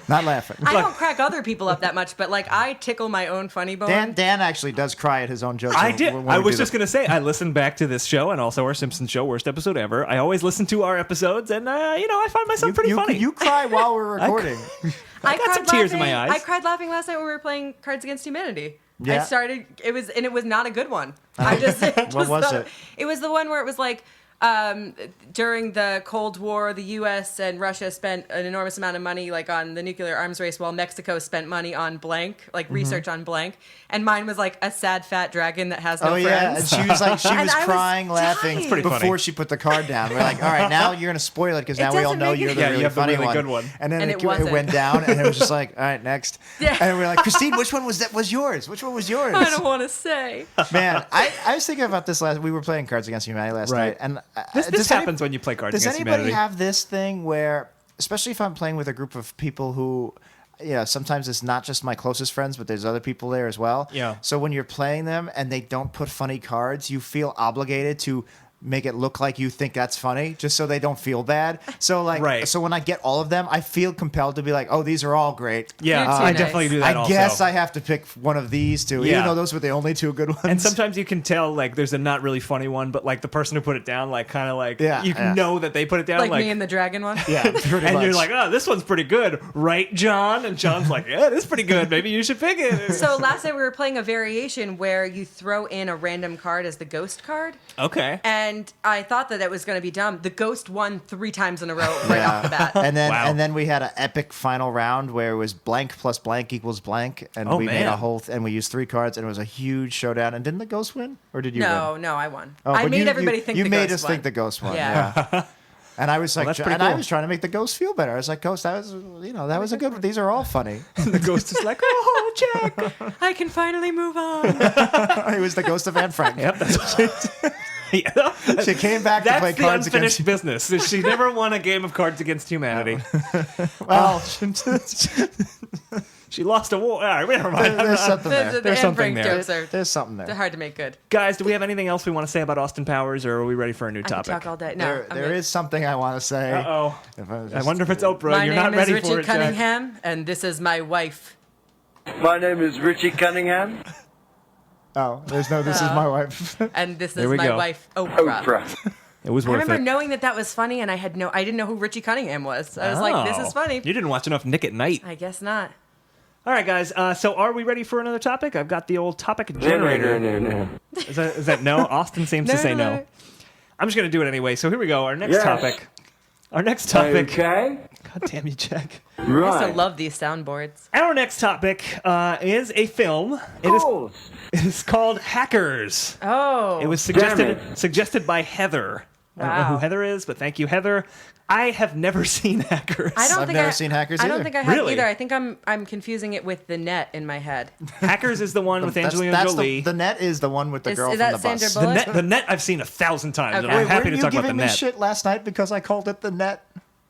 not laughing. I don't crack other people up that much, but like I tickle my own funny bone. Dan actually does cry at his own jokes. I did. when I we was do just them. going to say, I listened back to this show and also our Simpsons show, worst episode ever. I always listen to our episodes, and I find myself pretty funny. You cry while we're recording. I got some tears in my eyes. I cried laughing last night when we were playing Cards Against Humanity. Yeah. It was not a good one. I just What was it? It was the one where it was like during the Cold War, the U.S. and Russia spent an enormous amount of money like on the nuclear arms race, while Mexico spent money on blank, like research on blank. And mine was like a sad fat dragon that has no Oh yeah, friends. and she was like, And I was crying, laughing dying. Pretty funny. before she put the card down. We're like, all right, now you're gonna spoil it because now we all doesn't know make you're it- the Yeah, really you have the funny really one. good one. And then And it it wasn't. went down, and it was just like, all right, next. Yeah. And we're like, Christine, which one was yours? Which one was yours? I don't want to say. Man, I was thinking about this we were playing Cards Against Humanity last Right. night, and This happens when you play Cards Does Against anybody Humanity. have this thing where, especially if I'm playing with a group of people who, sometimes it's not just my closest friends, but there's other people there as well. Yeah. So when you're playing them and they don't put funny cards, you feel obligated to make it look like you think that's funny, just so they don't feel bad. So Right. so when I get all of them, I feel compelled to be like, oh, these are all great. Yeah, You're too I nice. definitely do that I also. guess I have to pick one of these two, Yeah. even though those were the only two good ones. And sometimes you can tell, like, there's a not really funny one, but, like, the person who put it down, like, kind of like, Yeah, you yeah. know that they put it down, Like me and the dragon one. yeah, pretty and much. you're like, oh, this one's pretty good, right, John? And John's like, yeah, this is pretty good. Maybe you should pick it. So last night we were playing a variation where you throw in a random card as the ghost card. Okay. And I thought that was going to be dumb. The ghost won 3 times in a row right off the bat. And then Wow. and then we had an epic final round where it was blank plus blank equals blank, and Oh, we made man. a whole and we used 3 cards, and it was a huge showdown. And didn't the ghost win, or did you win? No, I won. Oh, I but made you- everybody you, think you the made ghost us won. think the ghost won. Yeah. Yeah. And I was like, that's pretty and I cool. was trying to make the ghost feel better. I was like, Ghost, that was that was a good one. These are all funny. The ghost is like, oh, Jack. I can finally move on. It was the ghost of Anne Frank. Yep, that's what yeah. She came back to That's play the Cards unfinished Against. business. She never won a game of Cards Against Humanity. Well, She lost a war. All right, never mind. there's something there. The There's Anne something Frank there. jokes are There's something they're there. hard to make good. Guys, do we have anything else we want to say about Austin Powers, or are we ready for a new I could topic? talk all day. No, There is something I want to say. Uh-oh. If I was I just- wonder if it's Oprah. My You're name not is ready Richie for it, Jack. Cunningham, and this is my wife. My name is Richie Cunningham. Oh, there's no. This is my wife. And this There is we my go. wife, Oprah. Oprah. It was I worth remember it. knowing that was funny, and I didn't know who Richie Cunningham was. I was like, this Oh. is funny. You didn't watch enough Nick at Night. I guess not. All right, guys. So are we ready for another topic? I've got the old topic No, generator. no. Is that no? Austin seems to say no. I'm just going to do it anyway. So here we go. Our next Yes. topic. Our next topic. Okay. God damn you, Jack. I also Right. love these soundboards. Our next topic is a film. Cool. It is called Hackers. Oh, It was Damn suggested by Heather. I don't know who Wow. Heather is, but thank you, Heather. I have never seen Hackers. I don't I've think never I, seen Hackers I either. don't think I have Really? either. I think I'm confusing it with The Net in my head. Hackers is the one with Angelina Jolie. The net is the one with the Is- girl is from that the Sandra bus. Bullock? The net I've seen 1,000 times, and Okay. I'm Wait, happy Were to you talk about the giving me net. shit last night because I called it the net?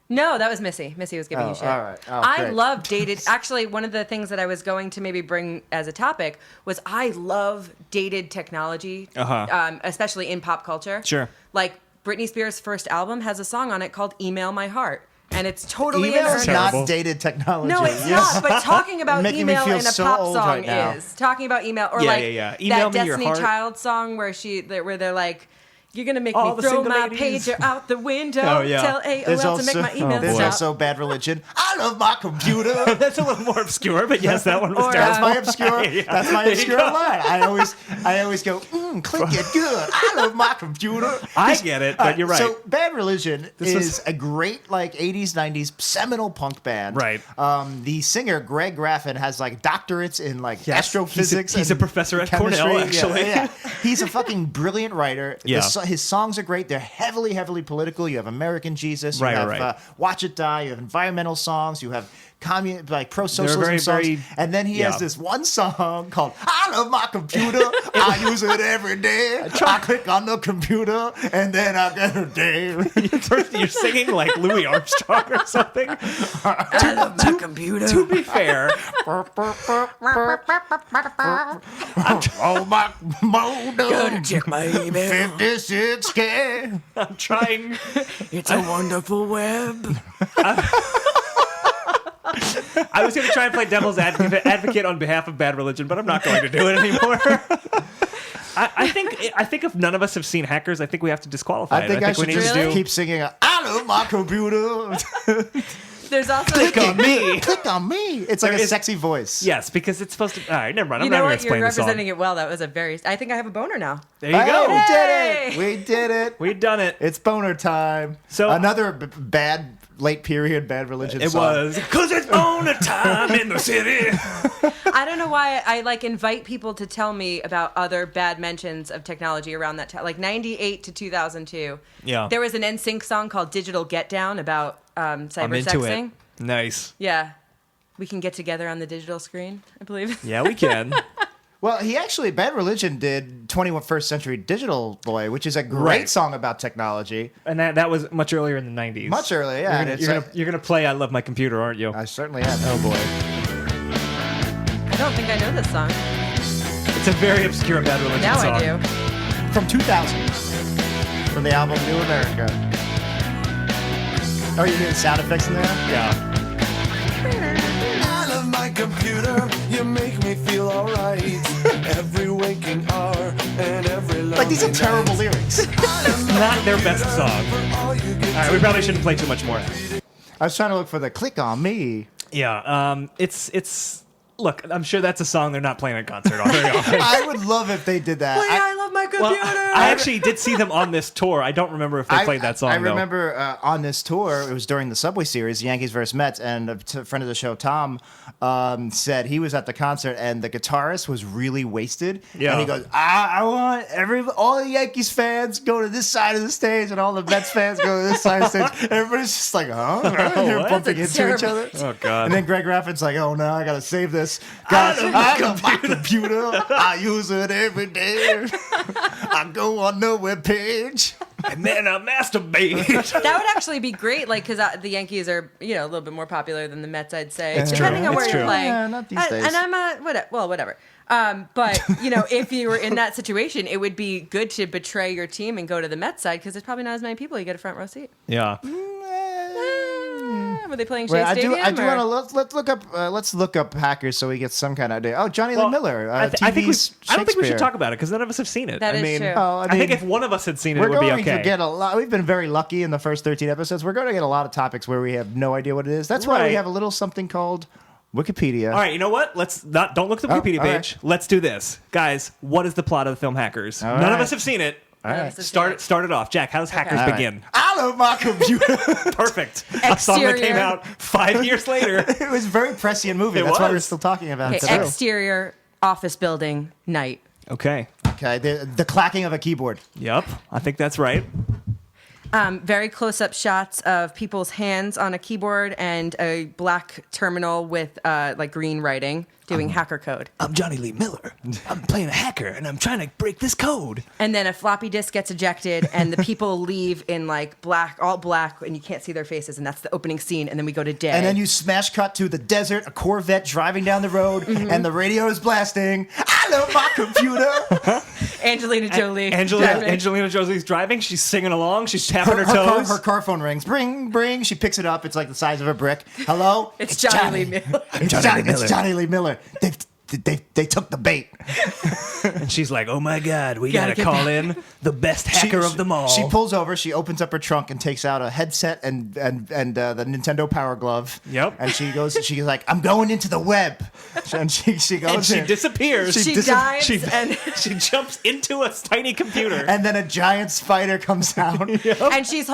No, that was Missy. Missy was giving Oh, you shit. all right. Oh, I great. love dated. Actually, one of the things that I was going to maybe bring as a topic was I love dated technology, especially in pop culture. Sure. Like Britney Spears' first album has a song on it called "Email My Heart," and it's totally in Email her. is Terrible. not dated technology. No, it's Yes. not. But talking about Making me email feel in a so pop old song right now. is talking about email, or Yeah, like yeah, yeah. Email that me your Destiny heart. Child song where they're like, You're gonna make All me the throw single my ladies. pager out the window. Oh, yeah. Tell AOL to make my email there's stop. also Bad Religion. I love my computer. That's a little more obscure, but yes, that one was Or, That's terrible. my obscure. Yeah. That's my There you obscure go. line. I always go, click it good. I love my computer. I get it, but you're right. So Bad Religion This is was- a great like 80s, 90s seminal punk band. Right. The singer Greg Graffin has like doctorates in like Yes. astrophysics. He's a and professor at chemistry. Cornell, Yeah, actually. yeah. He's a fucking brilliant writer. Yeah. His songs are great. They're heavily political. You have American Jesus. You Right, have right. Watch It Die. You have environmental songs. You have like pro-socialism very, songs. very- And then he yeah. has this one song called I Love My Computer. I use it every day. I click on the computer and then I get a day. First, you're singing like Louis Armstrong or something. I love my computer. To be fair, Oh my modem. Check my email. 56K. I'm trying. It's a wonderful web. I was going to try and play devil's advocate on behalf of Bad Religion, but I'm not going to do it anymore. I think if none of us have seen Hackers, I think we have to disqualify I think I we should need just to do keep singing I love my computer. There's also Click on me. Click on me. It's like There a is- sexy voice. Yes, because it's supposed to. All right, never mind. I'm You not know going to what? You're explain the song. representing it well. That was a very. I think I have a boner now. There you Hey, go. we did Hey! it. We did it. We've done it. It's boner time. So- another bad late period Bad Religion It song. was because it's boner time in the city. I don't know why I like invite people to tell me about other bad mentions of technology around that time, like 98 to 2002. Yeah. There was an NSYNC song called "Digital Get Down" about I'm cyber into sexing. it. Nice. Yeah, we can get together on the digital screen. I believe. Yeah, we can. Well, Bad Religion did 21st Century Digital Boy, which is a great Right. song about technology. And that was much earlier in the 90s. Much earlier, yeah. and it's You're gonna play "I Love My Computer," aren't you? I certainly am. Oh boy. I don't think I know this song. It's a very obscure Bad Religion Now song. I do. From 2000. From the album New America. Oh, you doing sound effects in there? Yeah. I love my computer, you make me feel alright. Every waking hour and every Like, these are lonely terrible night. lyrics. Not their best song. All you get All right, we probably shouldn't play too much more. I was trying to look for the click on me. Yeah. It's. Look, I'm sure that's a song they're not playing at concert on very often. I would love if they did that. I love my computer. Well, I actually did see them on this tour. I don't remember if they played that song. I though. remember on this tour, it was during the Subway Series, Yankees versus Mets, and a friend of the show, Tom, said he was at the concert and the guitarist was really wasted. Yeah. And he goes, I want all the Yankees fans go to this side of the stage and all the Mets fans go to this side of the stage. Everybody's just like, huh? They're What? bumping That's into each terrible. other. Oh God. And then Greg Raffin's like, oh no, I gotta save this. Guys, I love my computer. I use it every day. I go on the webpage. and then I masturbate. That would actually be great, like because the Yankees are, a little bit more popular than the Mets, I'd say, It's depending true. on where It's you're true. playing. Yeah, not these days. And I'm whatever. But if you were in that situation, it would be good to betray your team and go to the Mets side because there's probably not as many people. You get a front row seat. yeah. Were they playing Shea Wait, I Stadium? do or- want to let's look up Hackers so we get some kind of idea. Oh, Johnny Well, Lee Miller. I think I don't think we Shakespeare. should talk about it because none of us have seen it. That I is mean, true. Oh, I think if one of us had seen it, We're it would be going okay. to get a lot. We've been very lucky in the first 13 episodes. We're going to get a lot of topics where we have no idea what it is. That's why we Right. have a little something called Wikipedia. All right, you know what? Don't look at the Oh, Wikipedia all right. page. Let's do this, guys. What is the plot of the film Hackers? All None of right. us have seen it. All None of right. us have Start it off, Jack. How does Hackers All right. begin? I love my computer. Perfect. A song that came Exterior. out 5 years later. It was a very prescient movie. It That's why we're was. still talking about it Okay, today. exterior office building night. Okay. Okay, the clacking of a keyboard. Yep. I think that's right. Very close-up shots of people's hands on a keyboard and a black terminal with green writing doing hacker code. I'm Johnny Lee Miller. I'm playing a hacker, and I'm trying to break this code. And then a floppy disk gets ejected, and the people leave in all black, and you can't see their faces, and that's the opening scene. And then we go to day. And then you smash cut to the desert, a Corvette driving down the road, and the radio is blasting. I love my computer. Angelina Jolie. Angelina Jolie's driving. She's singing along. She's tapping her toes. Her car phone rings. Bring, bring. She picks it up. It's like the size of a brick. Hello? It's Johnny Lee Miller. It's Johnny Lee Miller. They took the bait. And she's like, "Oh my God, we Gotta gotta get call in the best hacker of them all." She pulls over. She opens up her trunk and takes out a headset and the Nintendo Power Glove. Yep. And she goes. She's like, "I'm going into the web." And she goes. and she in. disappears. She dives She, and she jumps into a tiny computer. And then a giant spider comes out. and she's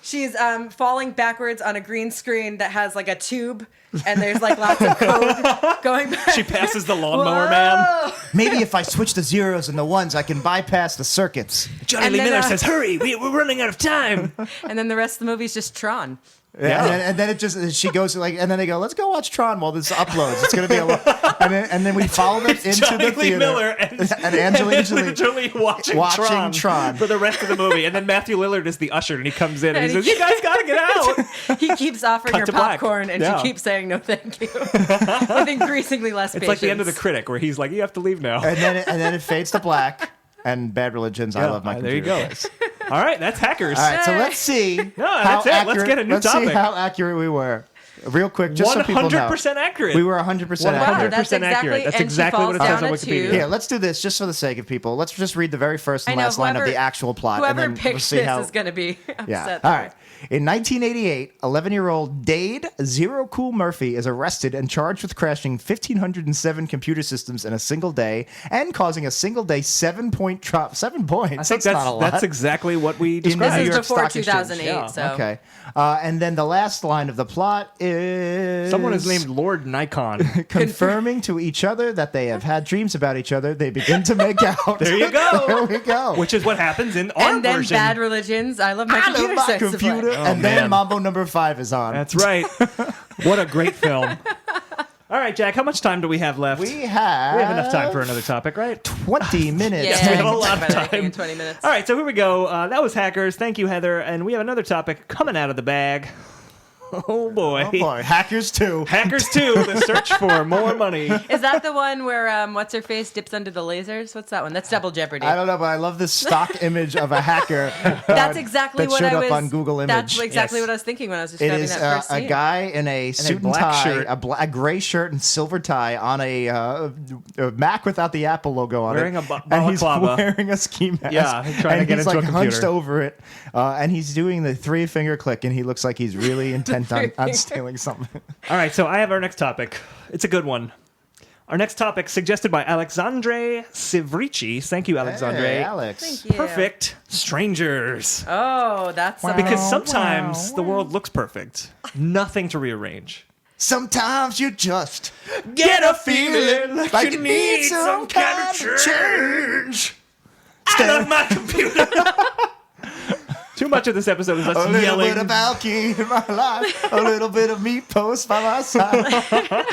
she's falling backwards on a green screen that has like a tube, and there's like lots of code going back. She passes the lawnmower man. Maybe if I switch the zeros and the ones, I can bypass the circuits. Johnny And Lee then, Miller says, "Hurry, we're running out of time." And then the rest of the movie is just Tron. Yeah. And then it just she goes like, and then they go, "Let's go watch Tron while this uploads. It's gonna be a lot." And then we follow them into Johnny the Lee theater. Miller and Angelina Jolie literally watching Tron for the rest of the movie. And then Matthew Lillard is the usher, and he comes in and he And says, "You guys gotta get out." He keeps offering Cut her to black. popcorn, and Yeah. she keeps saying no, thank you, with increasingly less It's patience. like the end of The Critic, where he's like, "You have to leave now." And then it fades to black. And Bad Religions. I love my There you computer. go. All right, that's hackers. All right, so let's see. that's it. Let's get a new Let's topic. see how accurate we were. Real quick, just so people know. 100% accurate. We were 100% Wow, accurate. that's 100% accurate. exactly. That's and exactly she what it falls says down on a Wikipedia. tube. Here, let's do this just for the sake of people. Let's just read the very first and I know, last line of whoever- the actual plot. Whoever and then picked we'll see this how, is going to be upset. Yeah. that All way. right. In 1988, 11-year-old Dade Zero Cool Murphy is arrested and charged with crashing 1,507 computer systems in a single day and causing a single day 7-point drop. 7 points. I think That's not a lot. that's exactly what we In the described. New This is York before Stock Exchange. 2008, Yeah. so Okay. And then the last line of the plot is... Someone is named Lord Nikon. Confirming to each other that they have had dreams about each other, they begin to make out. There you go. There we go. Which is what happens in our and then version. Bad Religions. I love my I computer. love my sex computer. supply. And man. then Mambo number 5 is on. That's right. What a great film. All right, Jack, how much time do we have left? We have enough time for another topic, right? 20 minutes. Yeah, we have a I can lot talk of about anything time. in 20 minutes. All right, so here we go. That was Hackers. Thank you, Heather. And we have another topic coming out of the bag. Oh, boy. Oh boy, Hackers 2. Hackers 2, the search for more money. Is that the one where what's her face dips under the lasers? What's that one? That's Double Jeopardy. I don't know, but I love this stock image of a hacker. That's exactly that what showed I up was. on Google Image. That's exactly Yes. what I was thinking when I was It describing is that first a scene. guy in a suit and black tie, shirt. a gray shirt and silver tie on a Mac without the Apple logo on Wearing it. a and he's balaclava. wearing a ski mask. Yeah, he's trying to and get he's into a like hunched computer. over it, and he's doing the 3-finger click, and he looks like he's really intent on stealing something. All right, so I have our next topic. It's a good one. Our next topic, suggested by Alexandre Sivrici. Thank you, Alexandre. Hey, Alex. Thank you. Perfect strangers. Oh, that's Wow. Because Oh, sometimes the world looks perfect. Nothing to rearrange. Sometimes you just Get a feeling like you need some kind of change. Out of my computer. Too much of this episode is A us little yelling. bit of Alky in my life, a little bit of meat post by my side.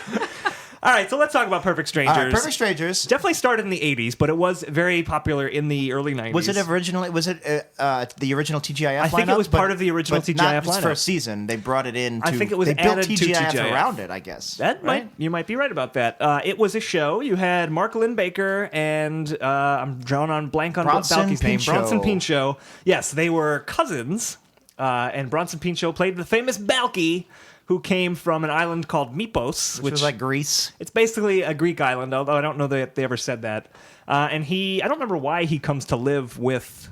All right, so let's talk about Perfect Strangers. All right, Perfect Strangers. Definitely started in the 80s, but it was very popular in the early 90s. Was it originally? Was it the original TGIF? I think it lineup? was part of the original but TGIF not its lineup. first season. They brought it in. I think it was they built added to TGIF TGIF. around it. I guess That you might be right about that. It was a show. You had Mark Lynn Baker and I'm drawing on blank on Bronson Balky's name. Pinchot. Bronson Pinchot. Yes, they were cousins, and Bronson Pinchot played the famous Balky, who came from an island called Mypos, which was like Greece. it's basically a Greek island, although I don't know that they ever said that. And I don't remember why he comes to live with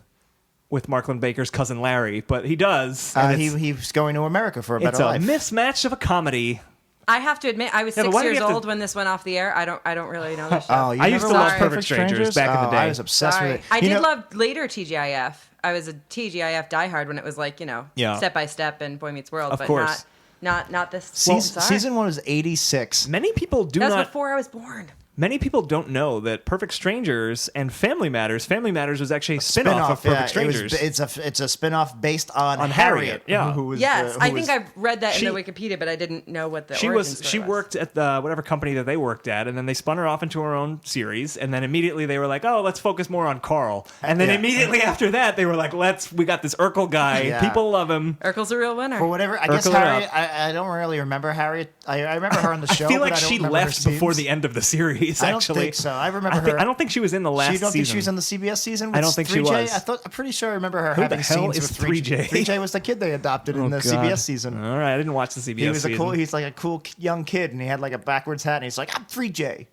Mark Lynn Baker's cousin Larry, but he does. and it's He's going to America for a it's better a life. mismatch of a comedy. I have to admit, I was Yeah, but 6 why do we years have to- old when this went off the air. I don't really know this show. Oh, you I used never to love watched Perfect Strangers back in the day. I was obsessed Sorry. with it. I You did know- love later TGIF. I was a TGIF diehard when it was like, Yeah. Step by Step and Boy Meets World, Of but course. not this Season 1 was 86. Many people do That was not. before I was born. Many people don't know that Perfect Strangers and Family Matters. Family Matters was actually a spin-off of Perfect Strangers. It's a spin-off based on Harriet, yeah. Who was Yes, who I was- think I've read that She- in the Wikipedia, but I didn't know what the she origin story she was. worked at the whatever company that they worked at, and then they spun her off into her own series, and then immediately they were like, "Oh, let's focus more on Carl." And then Yeah. immediately after that, they were like, we got this Urkel guy. Yeah. People love him." Urkel's a real winner. For whatever, I guess Urkel it Harriet. I don't really remember Harriet. I remember her on the show. I feel like but I don't she remember her left before scenes. the end of the series. I don't Actually, think so. I remember her. I don't think she was in the last You don't season. think she was on the CBS season? I With don't think she 3J? was. I'm pretty sure I remember her Who having the hell scenes is with 3J? 3J was the kid they adopted in the God. CBS season. All right, I didn't watch the CBS He was season. he's like a cool young kid, and he had like a backwards hat, and he's like, "I'm 3J."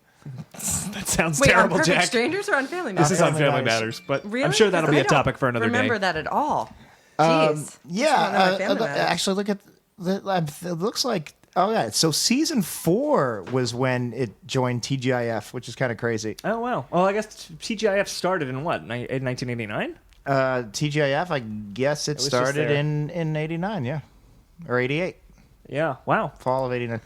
That sounds Wait, terrible, on Perfect Jack. Strangers or on Family This Matters? is on Family Family Matters. Matters, but Really? I'm sure that'll 'Cause be I a don't topic for another remember day. that at all. Jeez. Yeah, Family Matters. actually, look at it looks like. Oh yeah, so season 4 was when it joined TGIF, which is kind of crazy. Oh, wow. Well, I guess TGIF started in what, in 1989? TGIF, I guess it was just started there. in 89, yeah, or 88. Yeah, wow. Fall of '89.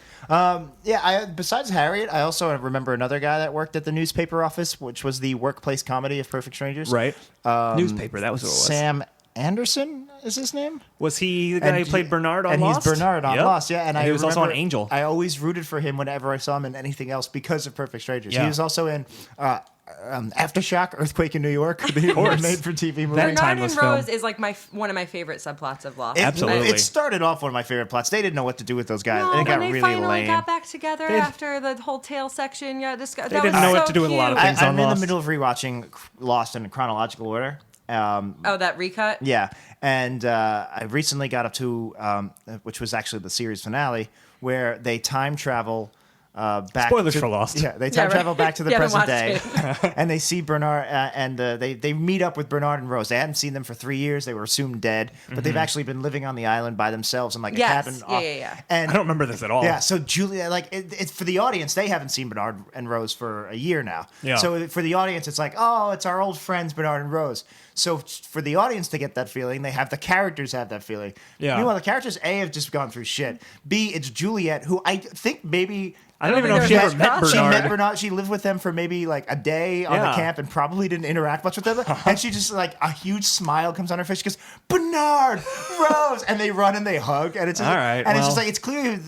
Besides Harriet, I also remember another guy that worked at the newspaper office, which was the workplace comedy of Perfect Strangers. Right. Newspaper, that was what it was. Sam Anderson is his name. Was he the guy who played Bernard on Lost? And he's Bernard on Yep. Lost, yeah. And he was also on remember Angel. I always rooted for him whenever I saw him in anything else because of Perfect Strangers. Yeah. He was also in Aftershock, Earthquake in New York, the made-for-TV movie. That Bernard timeless and Rose film. is like one of my favorite subplots of Lost. Absolutely. It started off one of my favorite plots. They didn't know what to do with those guys. No, and it got when they really finally lame. got back together after the whole tail section, yeah, they didn't know what to do with a lot of things. I'm on in Lost. the middle of rewatching Lost in chronological order. Oh, that recut. Yeah, and I recently got up to, which was actually the series finale, where they time travel back. Spoilers to, for Lost. Yeah, they Yeah, time right. travel back to the You haven't present day, watched and they see Bernard, and they meet up with Bernard and Rose. They hadn't seen them for 3 years. They were assumed dead, but they've actually been living on the island by themselves in like a Yes. cabin. Yeah. And I don't remember this at all. yeah, so Julia, like, it's for the audience, they haven't seen Bernard and Rose for a year now. Yeah. So for the audience, it's like, oh, it's our old friends, Bernard and Rose. So for the audience to get that feeling, they have the characters have that feeling. Yeah. Meanwhile, the characters, A, have just gone through shit. B, it's Juliet, who I think maybe... I don't even know think if she there ever was met cross- She met Bernard. Bernard. She lived with them for maybe like a day on the Yeah. camp and probably didn't interact much with them. And she just like a huge smile comes on her face. She goes, Bernard, Rose, and they run and they hug. And it's just, All right, and it's just well. like it's clear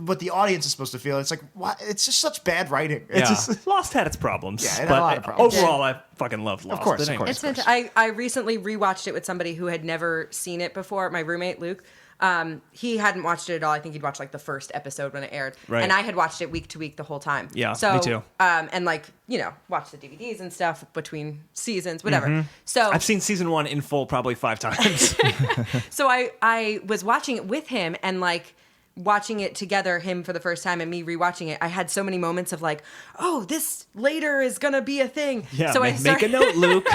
what the audience is supposed to feel. It's like what? It's just such bad writing. It's Yeah. just, Lost had its problems. Yeah, it had but a lot of problems. Overall, I fucking loved Lost. course, But of anyway. course. It's I recently rewatched it with somebody who had never seen it before. My roommate Luke. He hadn't watched it at all. I think he'd watched like the first episode when it aired, Right. and I had watched it week to week the whole time. Yeah, so, me too. And like watched the DVDs and stuff between seasons, whatever. So I've seen season 1 in full probably 5 times. So I was watching it with him and like watching it together, him for the first time and me rewatching it. I had so many moments of like, oh, this later is gonna be a thing. Yeah, so make a note, Luke.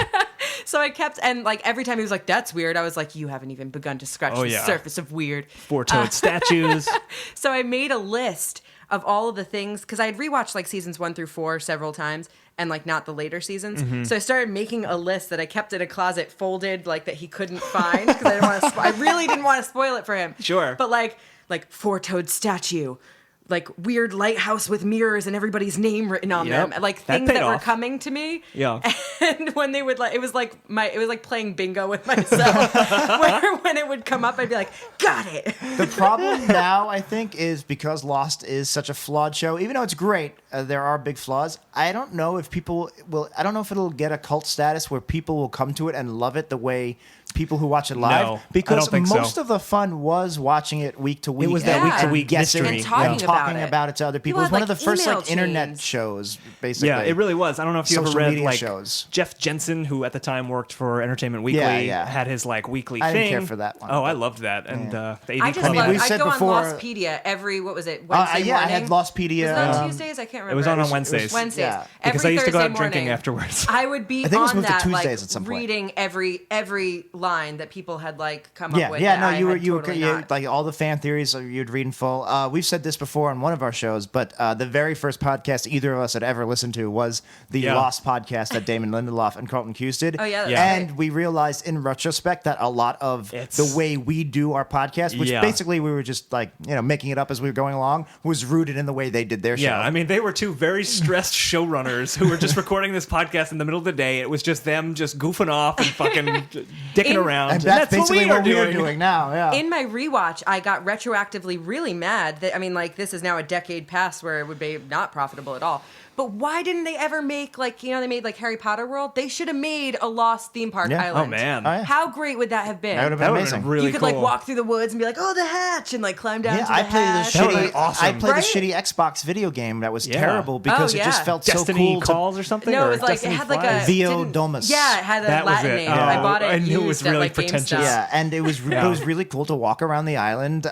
So I kept, and like every time he was like, that's weird, I was like, you haven't even begun to scratch Oh, the yeah. surface of weird. 4-toed statues. So I made a list of all of the things, because I had rewatched like seasons 1 through 4 several times and like not the later seasons. Mm-hmm. So I started making a list that I kept in a closet folded, like that he couldn't find because I didn't want to. I really didn't want to spoil it for him. Sure. But like 4-toed statue, like weird lighthouse with mirrors and everybody's name written on Yep. them, like That things paid that were off. coming to me. Yeah. And when they would it was like playing bingo with myself. Where when it would come up, I'd be like, got it. the problem now, I think, is because Lost is such a flawed show. Even though it's great, there are big flaws. I don't know if people will. I don't know if it'll get a cult status where people will come to it and love it the way people who watch it live. No, I because don't think so. most of the fun was watching it week to week. was that and week-to-week guessing mystery. And talking talking about it. about it to other people. People It was had, one of like, the first email internet chains. shows, basically. Yeah, it really was. I don't know if you ever Social read media like shows. Jeff Jensen, who at the time worked for Entertainment Weekly, Yeah. had his like weekly I thing. didn't care for that one, Oh, I but- loved that. And the AV I just Club. love. we've I said go before- on Lostpedia every Wednesday morning. yeah, I had Lostpedia. Was it on Tuesdays? I can't remember. It was on Wednesdays. Wednesdays. Yeah. Because Every I used to go Thursday out drinking morning, afterwards. I would be I think it was on moved to that, like Tuesdays at some point. reading every line that people had like come up with. Yeah, that no, I you were had totally not. like all the fan theories you'd read in full. We've said this before on one of our shows, but the very first podcast either of us had ever listened to was the Yeah. Lost podcast that Damon Lindelof and Carlton Cuse did. Oh, yeah, that's and right. we realized in retrospect that a lot of It's- the way we do our podcast, which Yeah. basically we were just like making it up as we were going along, was rooted in the way they did their show. Yeah, I mean, they were two very stressed showrunners who were just recording this podcast in the middle of the day. It was just them just goofing off and fucking dicking around. and that's basically what we are doing. doing now. Yeah. In my rewatch, I got retroactively really mad that, I mean, like, this is now a decade past where it would be not profitable at all. But why didn't they ever make, like, they made, like, Harry Potter World? They should have made a Lost theme park Yeah. island. Oh, man. Oh, yeah. How great would that have been? That would have That been would amazing. have been really you could, cool. like, walk through the woods and be like, oh, the hatch, and, like, climb down Yeah, to the I played hatch. the That would've shitty. been awesome. I played Right? the shitty Xbox video game that was Yeah. terrible because Oh, it just yeah. felt Destiny so cool. Calls or something? No, or it was like, Destiny it had like Flies? a... Vio didn't- Domus. Yeah, it had a That was Latin it. name. Oh, I bought it I knew it used was at, really like, pretentious. GameStop. Yeah, and it was it was really cool to walk around the island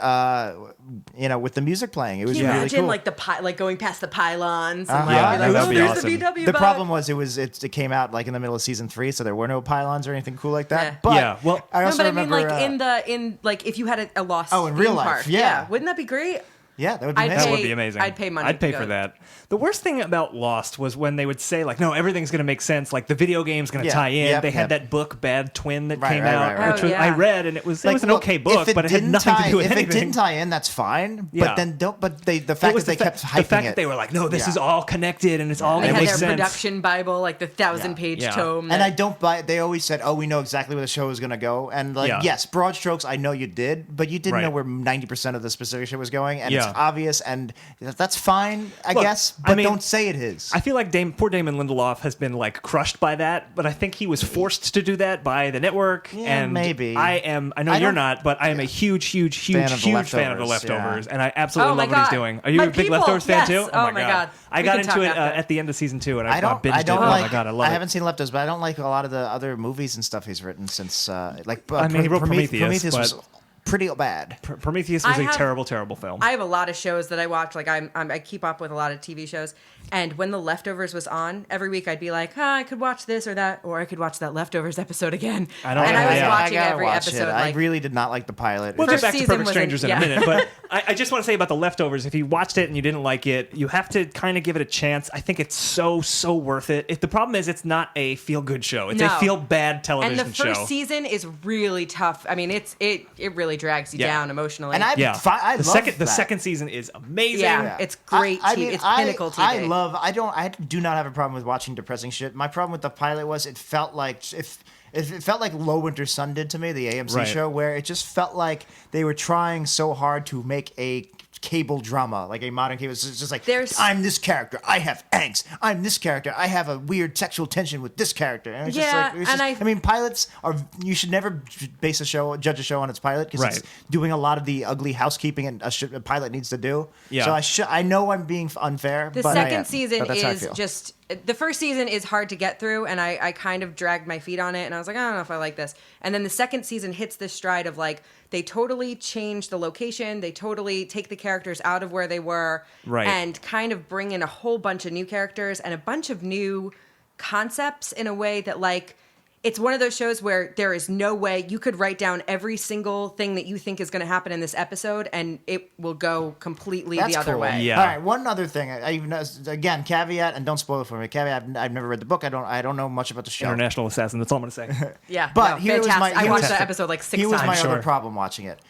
with the music playing. It was Can you really imagine cool. like like going past the pylons and Yeah, be like, that'd be there's awesome. the VW the bug." problem was it came out like in the middle of season 3, so there were no pylons or anything cool like that. Yeah. But Yeah, well- I No, also but I remember mean, like in like if you had a lost in real theme life, park, yeah. wouldn't that be great? yeah, that would be I'd amazing. That would pay- be amazing. I'd pay money I'd pay to for go. that. The worst thing about Lost was when they would say, like, no, everything's going to make sense. Like, the video game's going to Yeah, tie in. yep, they had yep. that book, Bad Twin, that Right, came right, out, right, right. which Oh, was, yeah. I read, and it was an look, okay book, if but it had didn't nothing to do with if anything. it didn't tie in, that's fine. Yeah. But then the fact It that was they kept hyping the fact it. that they were like, no, this Yeah. is all connected, and it's all They going to had make their sense. production Bible, like the 1,000-page Yeah. tome. And that- I don't buy it. They always said, "Oh, we know exactly where the show is going to go." And like, Yeah. yes, broad strokes, I know you did, but you didn't Right. know where 90% of the specific shit was going, and Yeah. it's obvious, and that's fine, I Look, guess. I But mean, don't say it is. I feel like poor Damon Lindelof has been like crushed by that, but I think he was forced to do that by the network. Yeah, and maybe. I know I you're don't- not, but I am a huge Fan of the fan of the Leftovers, Leftovers, yeah. and I absolutely Oh my love what he's God. doing. Are you My a big people, Leftovers fan yes. too? Oh my God. I We got can into talk it after. at the end of season 2, and I don't. binged I don't it. like. Oh my God, I love it. haven't seen Leftovers, but I don't like a lot of the other movies and stuff he's written since. I mean, he wrote Prometheus, was but- pretty bad. Prometheus was I a have- terrible film. I have a lot of shows that I watch. Like I keep up with a lot of TV shows. And when The Leftovers was on, every week I'd be like, I could watch this or that, or I could watch that Leftovers episode again. I don't and know. I was Yeah. watching I gotta every watch episode. it. Like, I really did not like the pilot. We'll get First back to season Perfect was Strangers in a yeah. minute, but I just want to say about The Leftovers, if you watched it and you didn't like it, you have to kind of give it a chance. I think it's so worth it. If the problem is it's not a feel-good show. It's No. a feel-bad and television the first show. season is really tough. I mean, it really drags you Yeah. down emotionally. And I Yeah. love the that. second season is amazing. Yeah. It's great TV. It's pinnacle TV. I do not have a problem with watching depressing shit. My problem with the pilot was it felt like it felt like Low Winter Sun did to me, the AMC Right. show, where it just felt like they were trying so hard to make a cable drama, like a modern cable. It's just like, I'm this character, I have angst. I'm this character, I have a weird sexual tension with this character. And it's Yeah, just like, it was and just, I mean, pilots are. You should never judge a show on its pilot because Right. it's doing a lot of the ugly housekeeping a pilot needs to do. Yeah. So I know I'm being unfair. The but second season but that's how I is feel. just the first season is hard to get through, and I kind of dragged my feet on it, and I was like, I don't know if I like this. And then the second season hits this stride of like they totally change the location, they totally take the characters out of where they were, Right. and kind of bring in a whole bunch of new characters and a bunch of new concepts in a way that like. It's one of those shows where there is no way you could write down every single thing that you think is going to happen in this episode, and it will go completely That's the other cool. way. Yeah. All right. One other thing. I even again caveat, and don't spoil it for me. Caveat. I've never read the book. I don't know much about the show. International Assassin, that's all I'm going to say. Yeah, But no, here was fantastic. my- I here watched was- that episode like 6 Here was times. my Sure. other problem watching it.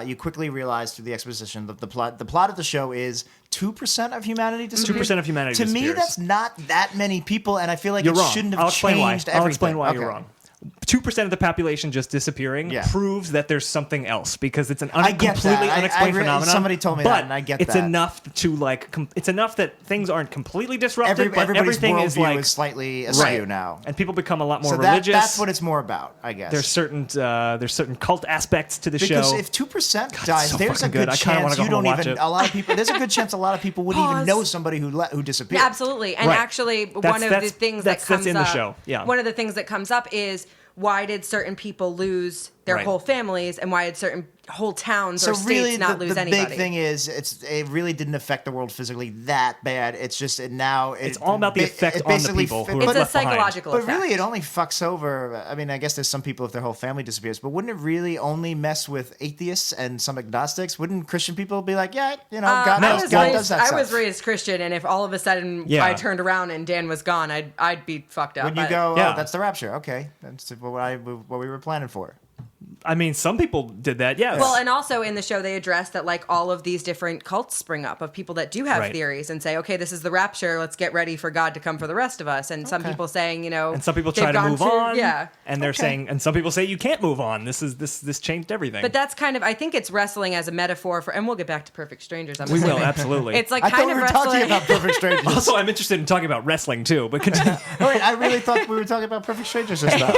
You quickly realize through the exposition that the plot of the show is 2% of humanity disappears. 2% of humanity To me, disappears. that's not that many people, and I feel like You're it wrong. shouldn't have I'll explain why. changed I'll everything. explain why you're Okay. wrong. 2% of the population just disappearing Yeah. proves that there's something else because it's an I get completely that. unexplained I phenomenon. somebody told me but that, and I get it's that. enough to like. It's enough that things aren't completely disrupted, but Everybody's everything is worldview like is slightly askew right now. and people become a lot more So religious. that's what it's more about, I guess. There's certain cult aspects to the Because show. if 2% it's dies, so there's a fucking good good. I kinda wanna chance go you home don't and watch even. it. A lot of people. There's a good chance a lot of people wouldn't even Pause. know somebody who disappeared. Yeah, absolutely. And Right. actually, one of the That's- things that's- that comes that's in the up, show. Yeah. one of the things that comes up is why did certain people lose their Right. whole families, and why did certain whole towns So or states really, not the lose big anybody? thing is, it really didn't affect the world physically that bad. It's just now it's all about the effect on the basically people who but- are It's a left behind. psychological But effect. really, it only fucks over. I mean, I guess there's some people if their whole family disappears, but wouldn't it really only mess with atheists and some agnostics? Wouldn't Christian people be like, yeah, God, I was God raised, does that I stuff? was raised Christian, and if all of a sudden Yeah. I turned around and Dan was gone, I'd be fucked up. When you But- go, Yeah. oh, that's the rapture. Okay, that's what we were planning for. I mean, some people did that. Yes. Well, and also in the show, they address that like all of these different cults spring up of people that do have Right. theories and say, okay, this is the rapture. Let's get ready for God to come for the rest of us. And some Okay. people saying, and some people they've try to gone move through- on. Yeah. And they're Okay. saying, and some people say you can't move on. This changed everything. But that's kind of, I think it's wrestling as a metaphor for, and we'll get back to Perfect Strangers. I'm we will assuming. absolutely. It's like I thought kind we of were wrestling. talking about Perfect Strangers. also, I'm interested in talking about wrestling too. But continue. Oh, wait, I really thought we were talking about Perfect Strangers just now.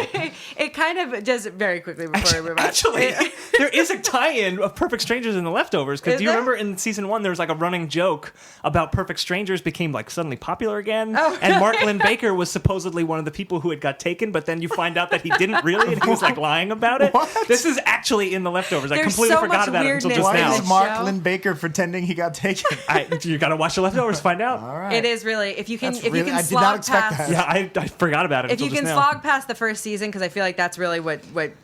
It kind of, just very quickly before we move much. Actually, there is a tie-in of Perfect Strangers and The Leftovers. Because Is do you there? remember in season 1 there was like a running joke about Perfect Strangers became like suddenly popular again, Oh. and Mark Lynn Baker was supposedly one of the people who had got taken, but then you find out that he didn't really, and he was like lying about it. What? This is actually in The Leftovers. I There's completely so forgot much about it until weirdness just Why now. in is this Mark show? Lynn Baker pretending he got taken? You got to watch The Leftovers to find out. All right. It is really if you can That's if you really- can I did not slog expect past that. Yeah, I forgot about it if until you just can now. slog past the first season, because I feel like that's really what breaks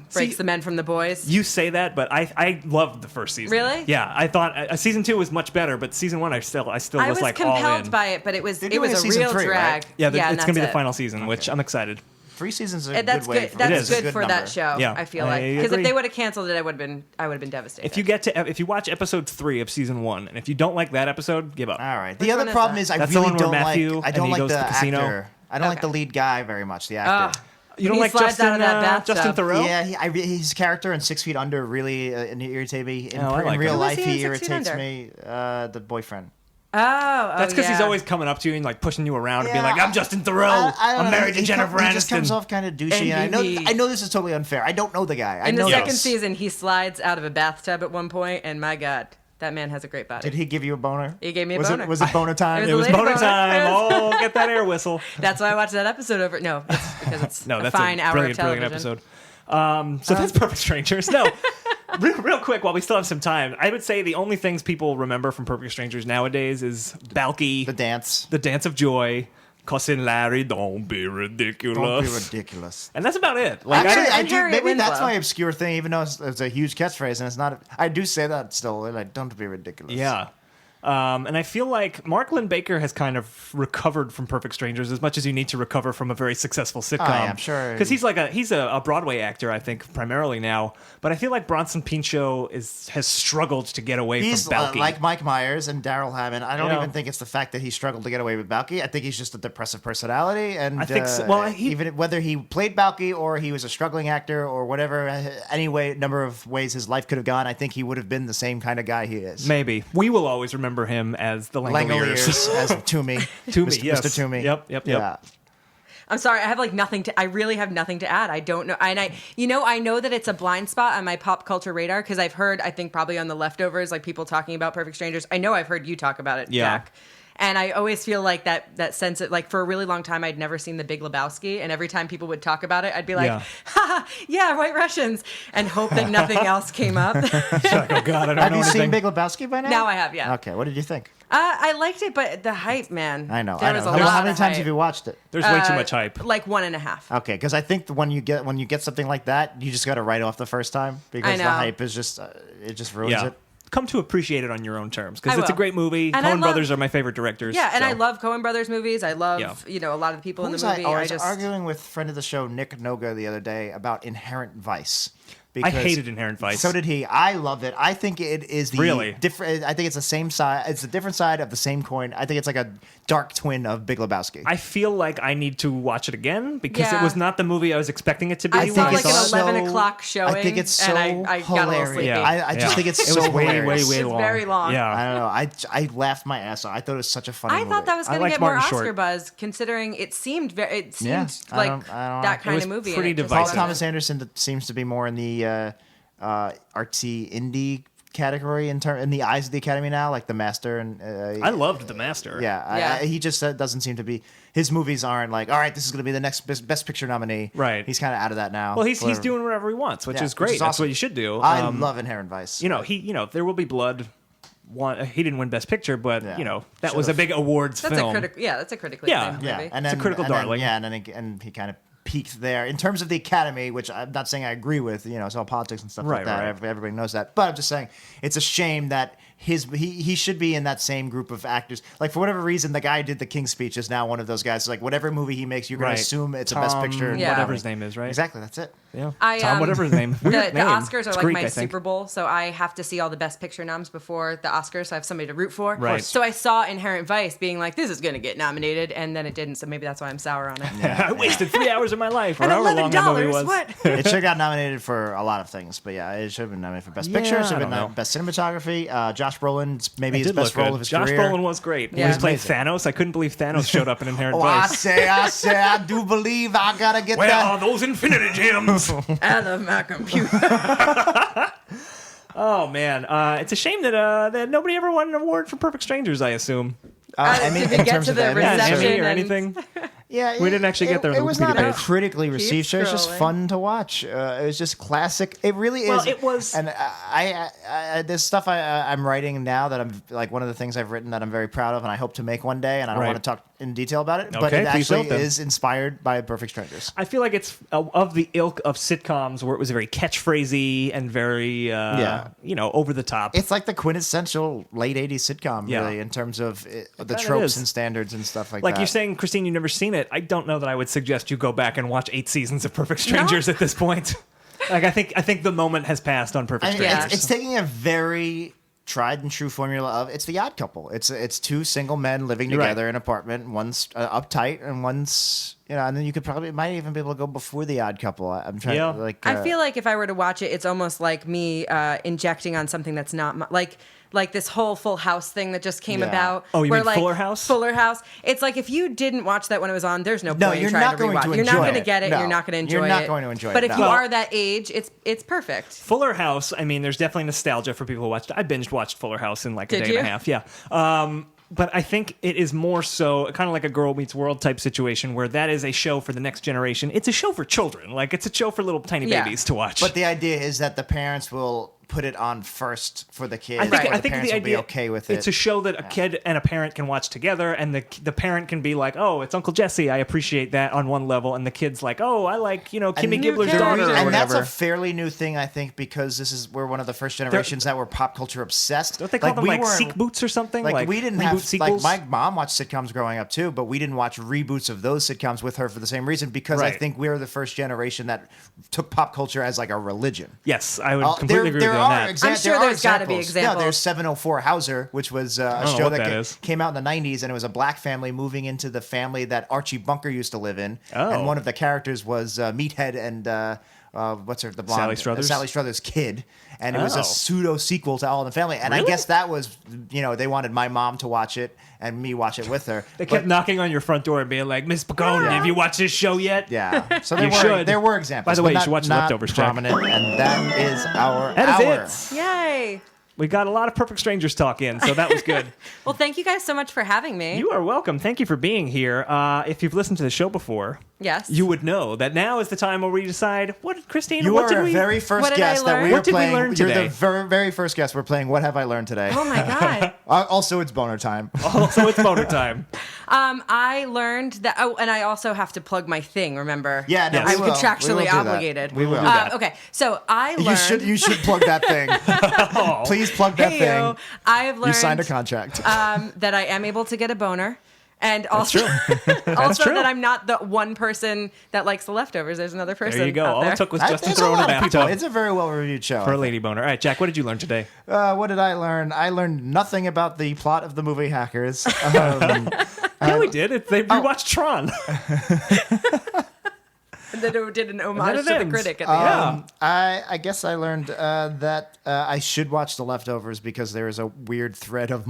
See, the men from the boys. You say that, but I loved the first season. Really? Yeah, I thought season 2 was much better, but season 1 I still I was was like all in. compelled by it, but it was They're it doing was a a season real 3, drag. right? Yeah, and it's going to be that's the final season, which I'm excited. 3 seasons is a That's good way. good. For That's It is. good Good for that number. show. Yeah, I feel I like because agree. if they would have canceled it, I would have been devastated. If you watch episode 3 of season 1, and if you don't like that episode, give up. All right. Which The other one is problem that? is I That's the really one where don't Matthew, like. I and don't he like goes the to the casino. actor. I don't like the Okay. lead guy very much. The actor. You don't He like slides Justin, out of that bathtub. Justin Theroux? Yeah, his character in 6 Feet Under really irritated me. In, Oh, I in like real him. Who is life, he in he 6 Feet irritates Under? me. The boyfriend. That's because he's yeah. always coming up to you and like pushing you around and being Yeah, like, "I'm Justin Theroux. I don't I'm know. married to He Jennifer He just comes Aniston." off kind of douchey, and And I know this is totally unfair. I don't know the guy. I In know the second this. season, he slides out of a bathtub at one point, and my God, that man has a great body. Did he give you a boner? He gave me a was boner. Was it boner time? It It was lady boner boner. time. It was- Oh, get that air whistle. That's why I watched that episode over. No, it's because it's No, a that's fine a hour brilliant, of television. brilliant episode. So that's Perfect Strangers. No, real quick, while we still have some time, I would say the only things people remember from Perfect Strangers nowadays is Balky, The dance. the Dance of Joy, Cousin Larry, don't be ridiculous. Don't be ridiculous. And that's about it. Like, Actually, I, I and do. Harriet Maybe that's Winslow. my obscure thing, even though it's a huge catchphrase, and it's not. I do say that still. Like, don't be ridiculous. yeah. And I feel like Mark Lynn Baker has kind of recovered from Perfect Strangers as much as you need to recover from a very successful sitcom. yeah, I'm sure. Because he's a Broadway actor, I think, primarily now. But I feel like Bronson Pinchot has struggled to get away He's from Balky. like Mike Myers and Daryl Hammond. I don't Yeah. even think it's the fact that he struggled to get away with Balky. I think he's just a depressive personality, and I think so. Well, even whether he played Balky or he was a struggling actor or whatever, number of ways his life could have gone, I think he would have been the same kind of guy he is. Maybe. We will always remember him as the Langoliers. Langoliers as Toomey. Toomey, Mr. yes. Mr. Toomey. Yep. Yeah. I'm sorry, I have like nothing to. I really have nothing to add. I don't know, and I know that it's a blind spot on my pop culture radar because I've heard, I think probably on The Leftovers, like people talking about Perfect Strangers. I know I've heard you talk about it, Yeah. Jack. And I always feel like that sense of, like, for a really long time, I'd never seen The Big Lebowski. And every time people would talk about it, I'd be like, Yeah. ha, yeah, White Russians, and hope that nothing else came up. Like, oh, God, I don't Have know you seen anything. Big Lebowski by now? Now I have, yeah. Okay, what did you think? I liked it, but the hype, man. I know. There I know. was a How lot many of times hype. have you watched it? There's way too much hype. Like 1.5. Okay, because I think when you get something like that, you just got to write off the first time because I the know. hype is just it just ruins Yeah. it. Come to appreciate it on your own terms because I it's a will. great movie. And I Coen love- Brothers are my favorite directors. Yeah, and so. I love Coen Brothers movies. I love, Yeah. a lot of the people in Who the was movie. I was arguing with friend of the show Nick Noga the other day about Inherent Vice. I hated Inherent Vice. So did he. I loved it. I think it is the Really? different. I think it's the same side. It's a different side of the same coin. I think it's like a dark twin of Big Lebowski. I feel like I need to watch it again because it Yeah. was not the movie I was expecting it to be. I I saw think like it's an so- 11 o'clock showing. I think it's so and I got a little hilarious. sleepy. Yeah. I just think it's it so was way, hilarious. way, way It's long. very long. Yeah. I don't know. I laughed my ass off. I thought it was such a funny I movie. thought that was I going to liked get more Martin Oscar Short. buzz, considering it seemed I like don't know. that kind was of movie. pretty and it just divisive. Paul wasn't. Thomas Anderson seems to be more in the artsy indie category in the eyes of the Academy now, like The Master and I loved The Master. yeah. Yeah. He just doesn't seem to be. His movies aren't like, all right, this is going to be the next best picture nominee. Right. He's kind of out of that now. Well, he's Whatever. doing whatever he wants, which Yeah, is great. which is That's awesome. what you should do. I love Inherent Vice. There Will Be Blood. He didn't win Best Picture, but Yeah. that was a big awards That's film. that's a critically Yeah. acclaimed Yeah, movie. and It's then, a critical and then- darling. yeah, and he kind of peaked there in terms of the Academy, which I'm not saying I agree with. It's all politics and stuff Right, like that. right. Everybody knows that, but I'm just saying it's a shame that he should be in that same group of actors. Like for whatever reason, the guy who did the King's Speech is now one of those guys. Like whatever movie he makes, you're going Right. to assume it's a Best Tom, Picture. Yeah. whatever his name is, right? Exactly, that's it. Yeah. I, Whatever his name. The Weird name. Oscars are It's like Greek, my I think. Super Bowl, so I have to see all the Best Picture noms before the Oscars, so I have somebody to root for. Right. So I saw Inherent Vice being like, this is going to get nominated, and then it didn't, so maybe that's why I'm sour on it. I wasted 3 hours of my life, or And however long that movie $11, was. what? It should have got nominated for a lot of things, but yeah, it should have been nominated for Best Yeah, Picture. Should I have been don't know. nominated for Best Cinematography. John Josh Brolin's maybe It his did best look role good. of his Josh career. Brolin was great. Yeah. When he played Amazing. Thanos, I couldn't believe Thanos showed up in Inherent Oh, I Vice. say, I do believe I gotta get Where that. are those Infinity Gems? I love my computer. Oh man, it's a shame that nobody ever won an award for Perfect Strangers. I assume. I mean, did we in get terms to of the Emmy, Yeah, an reception? Emmy or and- anything. Yeah, We didn't actually get there on It the was Wikipedia not a page. critically received show. It was just scrolling. fun to watch. It was just classic. It really Well, is. it was- And there's stuff I'm writing now that I'm like one of the things I've written that I'm very proud of, and I hope to make one day. And I don't Right. want to talk in detail about it, but Okay, it please actually don't then. is inspired by Perfect Strangers. I feel like it's of the ilk of sitcoms where it was very catchphrasy and very, over the top. It's like the quintessential late '80s sitcom, Yeah. really, in terms of the kinda tropes is. and standards and stuff like Like that. you're saying, Christine, you've never seen it. I don't know that I would suggest you go back and watch 8 seasons of Perfect Strangers at this point. Like I think the moment has passed on Perfect I mean, Strangers. it's taking a very tried and true formula of it's the Odd Couple. It's two single men living You're right. together in an apartment. One's uptight and one's and then you could probably might even be able to go before the Odd Couple. I'm trying Yeah. to like. I feel like if I were to watch it, it's almost like me injecting on something that's not like this whole Full House thing that just came Yeah. about. Oh, you where, mean like, Fuller House? Fuller House. It's like if you didn't watch that when it was on, there's no No, point you're in trying not to going rewatch. to You're not enjoy going to it. get it. No. You're not going to enjoy You're it. not going to enjoy it, But if no. you Well- are that age, it's perfect. Fuller House, I mean, there's definitely nostalgia for people who watched it. I binge watched Fuller House in like a Did day you? and a half. Yeah. But I think it is more so kind of like a Girl Meets World type situation where that is a show for the next generation. It's a show for children. Like it's a show for little tiny Yeah. babies to watch. But the idea is that the parents will put it on first for the kids. I think, or I the think parents the will idea be okay with it. It's a show that a kid and a parent can watch together, and the parent can be like, "Oh, it's Uncle Jesse. I appreciate that on one level," and the kid's like, "Oh, I like Kimmy Gibbler's kid. daughter or and whatever." that's a fairly new thing, I think, because we're one of the first generations that were pop culture obsessed. Don't they call them we like weren't- seek boots or something? Like we didn't reboot have sequels? like my mom watched sitcoms growing up too, but we didn't watch reboots of those sitcoms with her for the same reason because I Right. think we're the first generation that took pop culture as like a religion. Yes, I would Uh, completely agree with you on that. I'm sure there are there's gotta be Yeah, examples. there's 704 Hauser, which was a don't know show what that that is. came out in the 90s, and it was a black family moving into the family that Archie Bunker used to live in. Oh. And one of the characters was Meathead and what's her, the blonde? Sally Struthers? Sally Struthers' kid. And it was Oh. a pseudo sequel to All in the Family. And I Really? guess that was, they wanted my mom to watch it and me watch it with her. They kept But- knocking on your front door and being like, "Miss Pagone, have you watched this show yet?" Yeah. So You should. there were examples. By the way, but you should watch not Leftovers, Jack. prominent, and that is our That hour. is it. Yay. We got a lot of Perfect Strangers talk in, so that was good. Well, thank you guys so much for having me. You are welcome. Thank you for being here. If you've listened to the show before, Yes. you would know that now is the time where we decide what, Christine, You what are did our we... very first What did I guest that learn? we What are did we playing. learn You're today? the very first guest we're playing. What have I learned today? Oh my God. Also, it's boner time. So it's boner time. I learned that. Oh, and I also have to plug my thing. Remember? Yeah, no, Yes. I'm we will. contractually We will do that. obligated. We will. do that. Okay, so I learned. You should plug that thing. Please plug that Heyo. thing. I have learned You signed a contract. that I am able to get a boner. And also, also true. that I'm not the one person that likes the leftovers. There's another person. There you go. out All there. it took was There's Justin a throwing a lot of people. bathtub It's a very well reviewed show. for a lady boner. All right, Jack, what did you learn today? What did I learn? I learned nothing about the plot of the movie Hackers. Yeah, we did. We watched Tron. And then it did an homage it to the ends. critic at the end. I guess I learned that I should watch The Leftovers because there is a weird thread of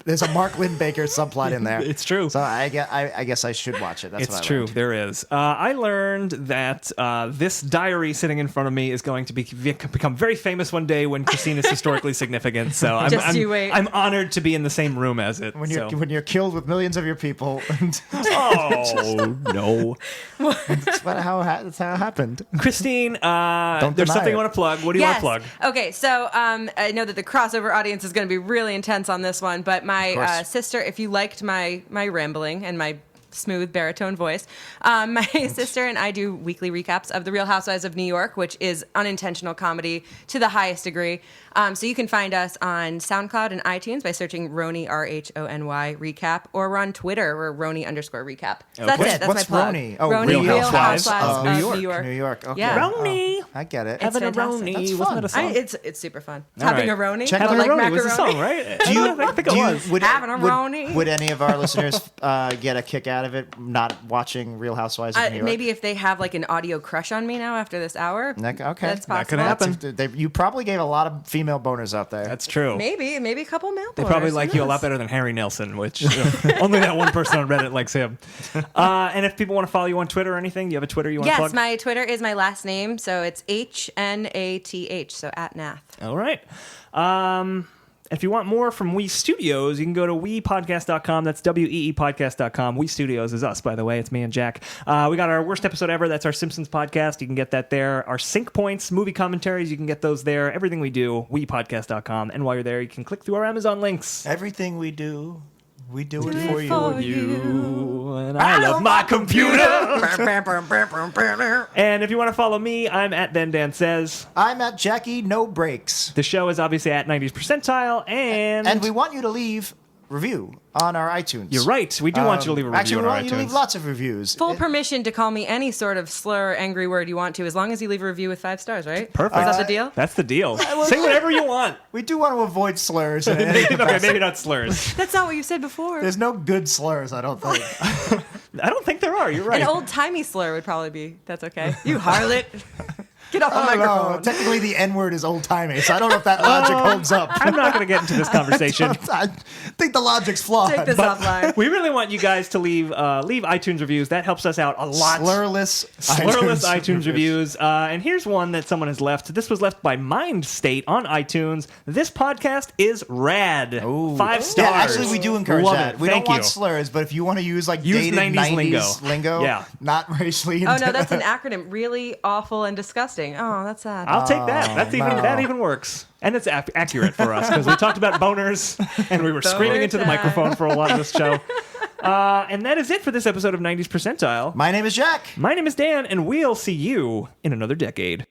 there's a Mark Lynn-Baker subplot in there. It's true. So I guess I should watch it. That's It's what I true. learned. There is. I learned that this diary sitting in front of me is going to become very famous one day when Christine is historically significant. So Just you wait. I'm honored to be in the same room as it. When so. you're killed with millions of your people, Oh no, that's how it happened. Christine! there's deny something it. you want to plug. What do you want Yes. to plug? Okay, so I know that the crossover audience is going to be really intense on this one, but my course. sister, if you liked my rambling and my smooth baritone voice, my sister and I do weekly recaps of The Real Housewives of New York, which is unintentional comedy to the highest degree. So you can find us on SoundCloud and iTunes by searching RHONY, RHONY Recap, or we're on Twitter, we're RHONY_recap. So that's it. That's What's my plug. RHONY? Oh, RHONY, Real Real Housewives Housewives of of New New York. New York. Okay. Yeah. RHONY. I get it. It's Having a fantastic. RHONY. That's Wasn't fun. that a song? It's super fun. All Having right. a RHONY, Check Having out a like RHONY was the macaroni. song, right? Do you, I think it was. would, Having a would- RHONY. Would any of our listeners get a kick out out of it not watching Real Housewives of New York? Maybe if they have like an audio crush on me now after this hour. Okay. That's That could possible. happen. You probably gave a lot of female boners out there. That's true. Maybe a couple male. They probably boners, like who you a lot knows? better than Harry Nelson, which only that one person on Reddit likes him. And if people want to follow you on Twitter or anything, do you have a Twitter you want to plug? Yes, my Twitter is my last name, so it's HNATH, so @Hnath. All right. If you want more from We Studios, you can go to WePodcast.com. That's WEEPodcast.com. We Studios is us, by the way. It's me and Jack. We got our worst episode ever. That's our Simpsons podcast. You can get that there. Our sync points, movie commentaries, you can get those there. Everything we do, WePodcast.com. And while you're there, you can click through our Amazon links. Everything we do, we do it it for you. for You and I love my computer. And if you want to follow me, I'm at Then Dan Says. I'm at Jackie No Breaks. The show is obviously at 90s Percentile, and we want you to leave review on our iTunes. you're right. We do want you to leave a review Actually, on we our want you to leave iTunes. lots of reviews. Full permission to call me any sort of slur or angry word you want to, as long as you leave a review with 5 stars, right? Perfect. Is that the deal? That's the deal. Say whatever you want. We do want to avoid slurs. In any Okay, maybe not slurs. That's not what you said before. There's no good slurs, I don't think. I don't think there are. You're right. An old-timey slur would probably be, that's okay. You harlot. Get off the I don't know. microphone. Technically, the N-word is old-timey, so I don't know if that logic holds up. I'm not going to get into this conversation. I think the logic's flawed. Take this but offline. We really want you guys to leave iTunes reviews. That helps us out a lot. Slurless iTunes reviews. And here's one that someone has left. This was left by Mind State on iTunes. This podcast is rad. Ooh. 5 stars. Yeah, actually, we do encourage Love that. It. We Thank don't want you. slurs, but if you want to use like Use dated 90s 90s lingo, Yeah. not racially. Oh, no, that's an acronym. Really awful and disgusting. Oh, that's sad. I'll take that. That even works. And it's accurate for us because we talked about boners and we were screaming into the time. microphone for a lot of this show. And that is it for this episode of 90s Percentile. My name is Jack. My name is Dan, and we'll see you in another decade.